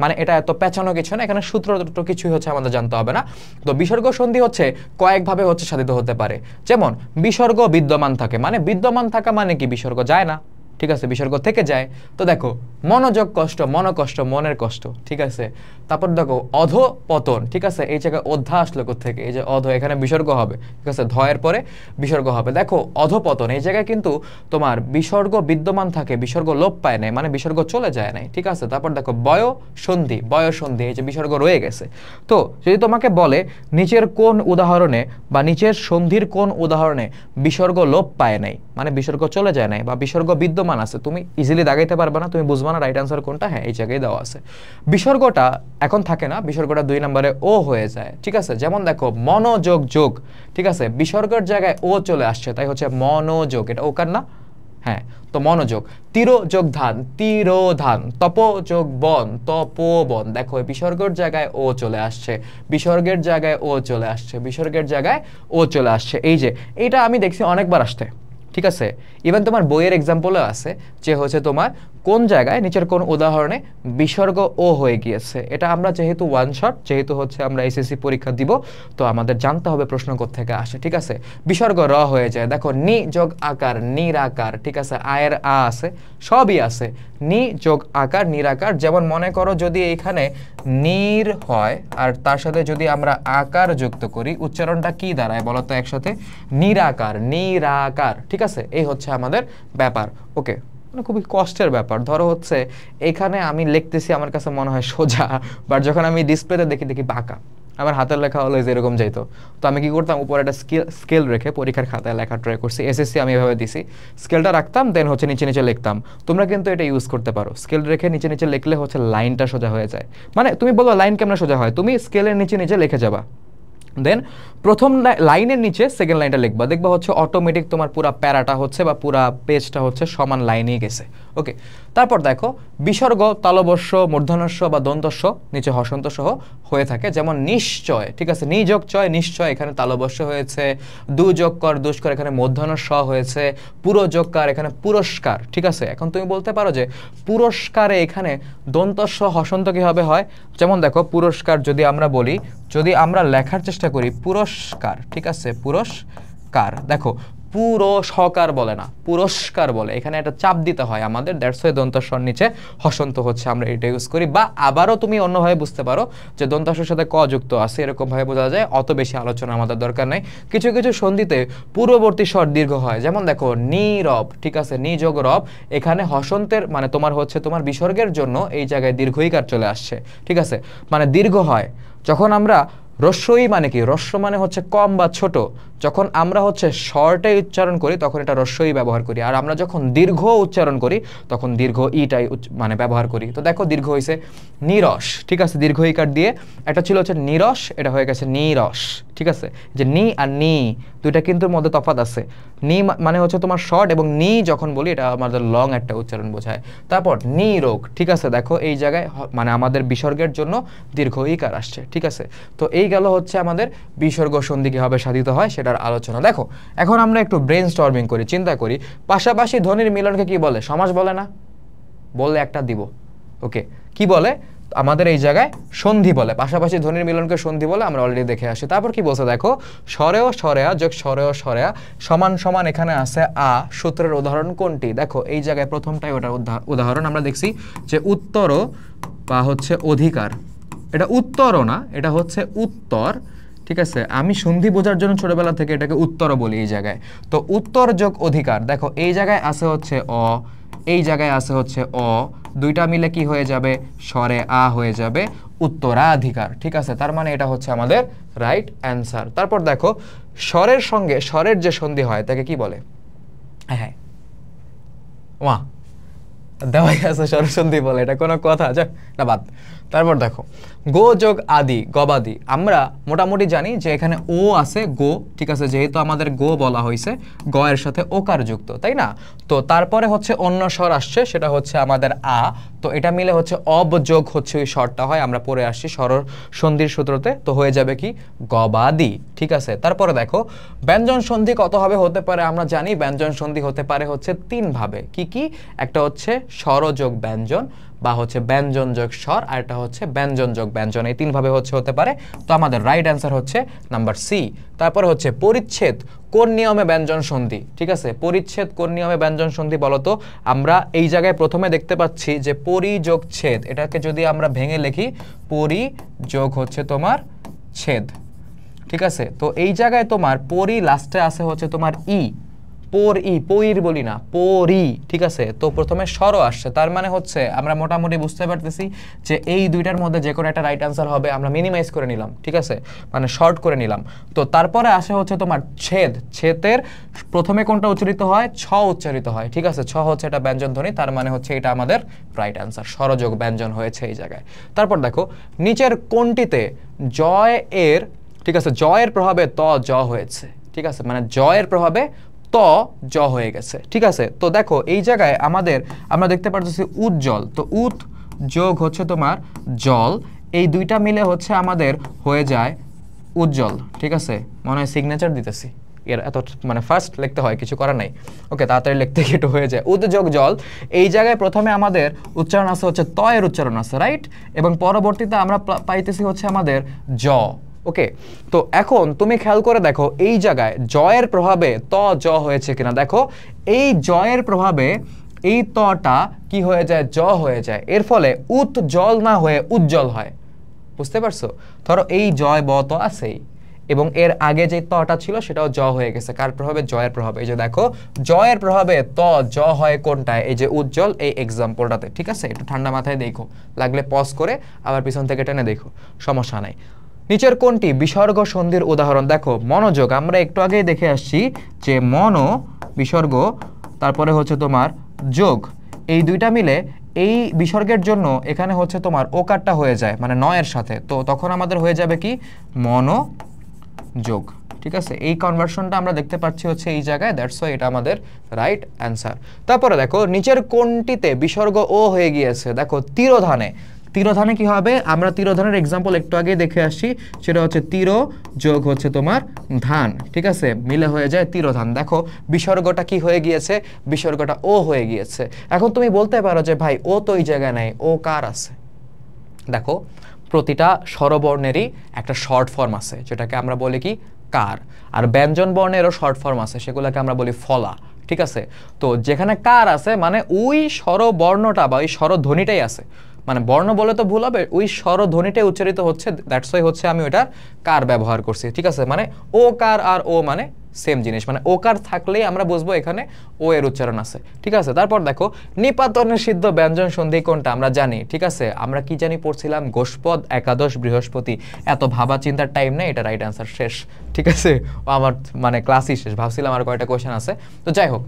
মানে এটা এত পেঁচানো কিছু না, এখানে সূত্র কিছুই হচ্ছে আমাদের জানতে হবে না। তো বিসর্গ সন্ধি হচ্ছে কয়েকভাবে হচ্ছে সাধিত হতে পারে, যেমন বিসর্গ বিদ্যমান থাকে, মানে বিদ্যমান থাকা মানে কি, বিসর্গ যায় না, ঠিক আছে, বিসর্গ থেকে যায়। তো দেখো মনোযোগ কষ্ট, মনকষ্ট মনের কষ্ট, ঠিক আছে। তারপর দেখো অধপতন, ঠিক আছে, এই জায়গায় অধ্যা আসলো থেকে, এই যে অধ, এখানে বিসর্গ হবে, ঠিক আছে, ধয়ের পরে বিসর্গ হবে। দেখো অধপতন, এই জায়গায় কিন্তু তোমার বিসর্গ বিদ্যমান থাকে, বিসর্গ লোপ পায় নাই, মানে বিসর্গ চলে যায় নাই, ঠিক আছে। তারপর দেখো বয়সন্ধি, বয়সন্ধি, এই যে বিসর্গ রয়ে গেছে। তো যদি তোমাকে বলে নিচের কোন উদাহরণে বা নিচের সন্ধির কোন উদাহরণে বিসর্গ লোপ পায় নাই, মানে বিসর্গ চলে যায় নাই বা বিসর্গ বিদ্যমান আছে, তুমি ইজিলি দাগাইতে পারবে না, তুমি বুঝবা না রাইট আনসার কোনটা, হ্যাঁ এই জায়গায় দেওয়া আছে। বিসর্গটা এখন থাকে না, বিসর্গটা 2 নম্বরে ও হয়ে যায়, ঠিক আছে। যেমন দেখো মনোযোগ যোগ, ঠিক আছে, বিসর্গের জায়গায় ও চলে আসছে, তাই হচ্ছে মনোযোগ, এটা ওকার না, হ্যাঁ, তো মনোযোগ। তীর যোগ ধান, তীরধান। তপ যোগ বন, তপোবন, দেখো বিসর্গের জায়গায় ও চলে আসছে, বিসর্গের জায়গায় ও চলে আসছে, বিসর্গের জায়গায় ও চলে আসছে, এই যে এইটা আমি দেখছি অনেকবার আসতে, ঠিক আছে। ইভেন তোমার বইয়ের এক্সাম্পলও আছে যে হচ্ছে তোমার কোন জায়গায় নিচের কোন উদাহরণে বিসর্গ ও হয়ে গিয়েছে। এটা আমরা যেহেতু ওয়ান শট, যেহেতু হচ্ছে আমরা এসএসসি পরীক্ষা দিব, তো আমাদের জানতে হবে প্রশ্ন কোত্থেকে আসে। ঠিক আছে, বিসর্গ র হয়ে যায়। দেখো নি যোগ আকার নিরাকার, ঠিক আছে, আয়ের আ আছে, সবই আছে, নি যোগ আকার নিরাকার। যেমন মনে করো যদি এখানে নির হয় আর তার সাথে যদি আমরা আকার যুক্ত করি, উচ্চারণটা কি দাঁড়ায় বলো তো একসাথে? নিরাকার, নিরাকার। ঠিক আছে, এই হচ্ছে আমাদের ব্যাপার। ওকে, মানে খুবই কষ্টের ব্যাপার। ধরো হচ্ছে এখানে আমি লিখতেছি, আমার কাছে মনে হয় সোজা, বাট যখন আমি ডিসপ্লেতে দেখি বাঁকা। আমার হাতের লেখা অলওয়েজ এরকম যাইতো। তো আমি কি করতাম, উপরে একটা স্কেল রেখে পরীক্ষার খাতায় লেখা ট্রাই করছি। এসএসসি আমি এভাবে দিছি, স্কেলটা রাখতাম, দেন হচ্ছে নিচে নিচে লিখতাম। তোমরা কিন্তু এটা ইউজ করতে পারো, স্কেল রেখে নিচে নিচে লিখলে হচ্ছে লাইনটা সোজা হয়ে যায়। মানে তুমি বলো লাইন কেমন সোজা হয়, তুমি স্কেলের নিচে নিচে লিখে যাবা, দেন প্রথম লাইনের নিচে সেকেন্ড লাইনটা লিখবা, দেখবা হচ্ছে অটোমেটিক তোমার পুরা প্যারাটা হচ্ছে বা পুরা পেজটা হচ্ছে সমান লাইনেই গেছে। ওকে, তারপর দেখো বিসর্গ তালবস্য মূর্ধন্যস্ব বা দন্তস্ব নিচে হসন্ত সহ হয়ে থাকে, যেমন নিশ্চয়। ঠিক আছে, নি যোগ চয় নিশ্চয়, এখানে তালবস্য হয়েছে। দু যোগ কর দুষ্কর, এখানে মূর্ধন্যস্ব হয়েছে। পুরো যোগ কার, এখানে পুরস্কার। ঠিক আছে, এখন তুমি বলতে পারো যে পুরস্কারে এখানে দন্তস্ব হসন্ত কিভাবে হয়। যেমন দেখো পুরস্কার যদি আমরা বলি, যদি আমরা লেখার চেষ্টা করি পুরস্কার, ঠিক আছে, পুরস্কার, দেখো পুরো সকার বলে না, পুরস্কার বলে। এখানে একটা চাপ দিতে হয় আমাদের, দ্যাটস ওয়াই দন্তস্বর নিচে হসন্ত হচ্ছে, আমরা এটা ইউজ করি। বা আবারও তুমি অন্যভাবে বুঝতে পারো যে দন্তস্বর সাথে ক যুক্ত আছে, এরকম ভাবে বোঝা যায়। অত বেশি আলোচনা আমাদের দরকার নেই। কিছু কিছু সন্ধিতে পূর্ববর্তী স্বর দীর্ঘ হয়, যেমন দেখো নীরব। ঠিক আছে, নি যোগ রব, এখানে হসন্তের মানে তোমার হচ্ছে তোমার বিসর্গের জন্য এই জায়গায় দীর্ঘইকার চলে আসছে। ঠিক আছে, মানে দীর্ঘ হয়। যখন আমরা রস্যই মানে কি, রস্য মানে হচ্ছে কম বা ছোট, যখন আমরা হচ্ছে শর্টে উচ্চারণ করি তখন এটা রস্যই ব্যবহার করি, আর আমরা যখন দীর্ঘ উচ্চারণ করি তখন দীর্ঘ ইটাই মানে ব্যবহার করি। তো দেখো দীর্ঘ হয়েছে নিরস। ঠিক আছে, দীর্ঘ ইকার দিয়ে, এটা ছিল হচ্ছে নিরস, এটা হয়ে গেছে নিরস। ঠিক আছে, যে নি আর নি দুইটা কিন্তু মধ্যে তফাৎ আছে। নি মানে হচ্ছে তোমার শর্ট, এবং নি যখন বলি এটা আমাদের লং একটা উচ্চারণ বোঝায়। তারপর নিরোগ। ঠিক আছে, দেখো এই জায়গায় মানে আমাদের বিসর্গের জন্য দীর্ঘ ইকার আসছে। ঠিক আছে, তো এই গেল হচ্ছে আমাদের বিসর্গ সন্ধি কিভাবে সাধিত হয় সেটার আলোচনা। দেখো এখন আমরা একটু ব্রেন স্টর্মিং করি, চিন্তা করি, পাশাপাশি ধ্বনির মিলনকে কি বলে? সমাস বলে না? বললে একটা দিব। ওকে, কি বলে? আমাদের এই জায়গায় সন্ধি বলে, পাশাপাশি ধ্বনির মিলনকে সন্ধি বলে, আমরা অলরেডি দেখে আসি। তারপর কি বলছে দেখো, স্বরেয় স্বরেয়া যোগ স্বরেয় স্বরেয়া সমান সমান এখানে আছে আ। সূত্রের উদাহরণ কোনটি? দেখো এই জায়গায় প্রথমটাই ওটা উদাহরণ আমরা দেখছি যে উত্তর বা হচ্ছে অধিকার। এটা উত্তরও না, এটা হচ্ছে উত্তর। ঠিক আছে, আমি সন্ধি বোঝার জন্য ছোটবেলা থেকে এটাকে উত্তরও বলি এই জায়গায়। তো উত্তর যোগ অধিকার, দেখো এই জায়গায় আছে হচ্ছে অ, এই জায়গায় আছে হচ্ছে অ, দুইটা মিলে কি হয়ে যাবে? স্বরে আ হয়ে যাবে, উত্তরাধিকার। ঠিক আছে, তার মানে এটা হচ্ছে আমাদের রাইট অ্যান্সার। তারপর দেখো স্বরের সঙ্গে স্বরের যে সন্ধি হয় তাকে কি বলে? হ্যাঁ ওয়া দেওয়াই আছে, স্বরসন্ধি বলে, এটা কোনো কথা? যাক না, বাদ। তারপর দেখো গো যোগ আদি গবাদি, আমরা মোটামুটি জানি যে এখানে ও আছে গো। ঠিক আছে, যেহেতু আমাদের গো বলা হয়েছে, গ এর সাথে ওকার যুক্ত, তাই না? তো তারপরে হচ্ছে অন্য স্বর আসছে, সেটা হচ্ছে আমাদের আ। তো এটা মিলে হচ্ছে অব যোগ হচ্ছে ওই স্বরটা হয়, আমরা পড়ে আসছি স্বর সন্ধির সূত্রতে। তো হয়ে যাবে কি? গবাদি। ঠিক আছে, তারপরে দেখো ব্যঞ্জন সন্ধি কত ভাবে হতে পারে? আমরা জানি ব্যঞ্জন সন্ধি হতে পারে হচ্ছে 3 ভাবে। কি কি? একটা হচ্ছে স্বর যোগ ব্যঞ্জন বা হচ্ছে ব্যঞ্জন যোগ স্বর, আর এটা হচ্ছে ব্যঞ্জন যোগ ব্যঞ্জন, এই 3 ভাবে হচ্ছে হতে পারে। তো আমাদের রাইট অ্যান্সার হচ্ছে নাম্বার সি। তারপরে হচ্ছে পরিচ্ছেদ কোন নিয়মে ব্যঞ্জন সন্ধি? ঠিক আছে, পরিচ্ছেদ কোন নিয়মে ব্যঞ্জন সন্ধি বলতো? আমরা এই জায়গায় প্রথমে দেখতে পাচ্ছি যে পরি যোগ ছেদ, এটাকে যদি আমরা ভেঙে লিখি পরি যোগ হচ্ছে তোমার ছেদ। ঠিক আছে, তো এই জায়গায় তোমার পরি লাস্টে আছে হচ্ছে তোমার ই, পরি, পইর বলি না, পরি। ঠিক আছে, তো প্রথমে স্বর আসছে, তার মানে হচ্ছে আমরা মোটামুটি বুঝতে পারতেছি যে এই দুইটার মধ্যে যে কোনো একটা রাইট আনসার হবে। আমরা মিনিমাইজ করে নিলাম, ঠিক আছে, মানে শর্ট করে নিলাম। তো তারপরে আসে হচ্ছে তোমার ছেদ। ছেদের প্রথমে কোনটা উচ্চারিত হয়? ছ উচ্চারিত হয়। ঠিক আছে, ছ হচ্ছে এটা ব্যঞ্জন ধ্বনি, তার মানে হচ্ছে এটা আমাদের রাইট আনসার, স্বরযোগ ব্যঞ্জন হয়েছে এই জায়গায়। তারপর দেখো নিচের কোনটিতে জয় এর, ঠিক আছে, জয়ের প্রভাবে ত জ হয়েছে। ঠিক আছে, মানে জয়ের প্রভাবে ত জ হয়ে গেছে। ঠিক আছে, তো দেখো এই জায়গায় আমরা দেখতে পাচ্ছি উজ্জ্বল, তো উত যোগ হচ্ছে তোমার জল, এই দুইটা মিলে হচ্ছে আমাদের হয়ে যায় উজ্জ্বল। ঠিক আছে, মনে হয় সিগনেচার দিতেছি, এর এত মানে ফার্স্ট লিখতে হয়, কিছু করার নাই। ওকে, তাড়াতাড়ি লিখতে একটু হয়ে যায়। উদ্যোগ জল, এই জায়গায় প্রথমে আমাদের উচ্চারণ আছে হচ্ছে ত এর উচ্চারণ আছে, রাইট, এবং পরবর্তীতে আমরা পাইতেছি হচ্ছে আমাদের জ। ওকে, তো এখন তুমি খেয়াল করে দেখো এই জায়গায় জয়ের প্রভাবে ত জ হয়েছে কিনা। দেখো এই জয়ের প্রভাবে এই তটা কি হয়ে যায়, জ হয়ে যায়। এর ফলে উজ্জ্বল না হয়ে উজ্জ্বল হয়। বুঝতে পারছো? ধরো এই জয় ব তো আছেই, এবং এর আগে যে তটা ছিল সেটাও জ হয়ে গেছে। কার প্রভাবে? জয়ের প্রভাবে। এই যে দেখো জয়ের প্রভাবে ত জ হয় কোনটায়? এই যে উজ্জ্বল, এই এক্সাম্পলটাতে। ঠিক আছে, একটু ঠান্ডা মাথায় দেখো, লাগলে পজ করে আবার পিছন থেকে টেনে দেখো, সমস্যা নাই। নিচের কোনটি বিসর্গ সন্ধির উদাহরণ? দেখো মনোযোগ, আমরা একটু আগেই দেখে আসছি যে মন বিসর্গ, তারপরে হচ্ছে তোমার যোগ, এই দুইটা মিলে এই বিসর্গের জন্য এখানে হচ্ছে তোমার ওকারটা হয়ে যায় মানে নয়ের সাথে, তো তখন আমাদের হয়ে যাবে কি মনোযোগ। ঠিক আছে, এই কনভার্সনটা আমরা দেখতে পাচ্ছি হচ্ছে এই জায়গায়, দ্যাটস ওয়াই এটা আমাদের রাইট অ্যান্সার। তারপরে দেখো নিচের কোনটিতে বিসর্গ ও হয়ে গিয়েছে? দেখো তিরোধানে। তিরোধানে কি হবে? আমরা তিরোধানের এক্সাম্পল একটু আগে দেখে আসছি, সেটা হচ্ছে তিরো যোগ হচ্ছে তোমার ধান। ঠিক আছে, মিলে হয়ে যায় তিরোধান। দেখো বিসর্গটা কি হয়ে গিয়েছে? বিসর্গটা ও হয়ে গিয়েছে। এখন তুমি বলতে পারো যে ভাই ও তো এই জায়গায় নাই, ও কার আছে? দেখো প্রতিটা স্বরবর্ণেরই একটা শর্ট ফর্ম আছে, যেটাকে আমরা বলি কি কার, আর ব্যঞ্জন বর্ণেরও শর্ট ফর্ম আছে, সেগুলোকে আমরা বলি ফলা। ঠিক আছে, তো যেখানে কার আছে মানে ওই স্বরবর্ণটা বা ওই স্বরধ্বনিটাই আছে, মানে বর্ণ বলে তো ভুল হবে, ওই স্বরধ্বনিটাই উচ্চারিত হচ্ছে, দ্যাটস ওয়াই হচ্ছে আমি ওইটার কার ব্যবহার করছি। ঠিক আছে, মানে ও কার আর ও মানে সেম জিনিস, মানে ওকার থাকলেই আমরা বুঝবো এখানে ও এর উচ্চারণ আছে। ঠিক আছে, তারপর দেখো নিপাতনের সিদ্ধ ব্যঞ্জন সন্ধি কোনটা? আমরা জানি। ঠিক আছে, আমরা কি জানি পড়ছিলাম? গোষ্পদ, একাদশ, বৃহস্পতি। এত ভাবা চিন্তার টাইম নেই, এটা রাইট অ্যান্সার, শেষ। ঠিক আছে, ও আমার মানে ক্লাসই শেষ, ভাবছিলাম আর কয়টা কোয়েশ্চেন আছে। তো যাই হোক,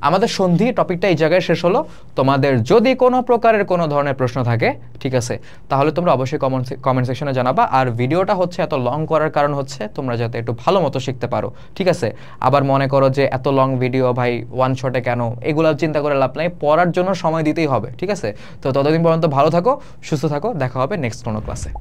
আমাদের সন্ধি টপিকটা এই জায়গায় শেষ হলো। তোমাদের যদি কোনো প্রকারের কোনো ধরনের প্রশ্ন থাকে, ঠিক আছে, তাহলে তোমরা অবশ্যই কমেন্ট সেকশনে জানাবা। আর ভিডিওটা হচ্ছে এত লং করার কারণ হচ্ছে তোমরা যাতে একটু ভালো মতো শিখতে পারো। ঠিক আছে, আবার মনে করো যে এত লং ভিডিও ভাই ওয়ান শটে কেন, এগুলো চিন্তা করে লাভ নাই, পড়ার জন্য সময় দিতেই হবে। ঠিক আছে, তো ততদিন পর্যন্ত ভালো থাকো, সুস্থ থাকো, দেখা হবে নেক্সট কোনো ক্লাসে।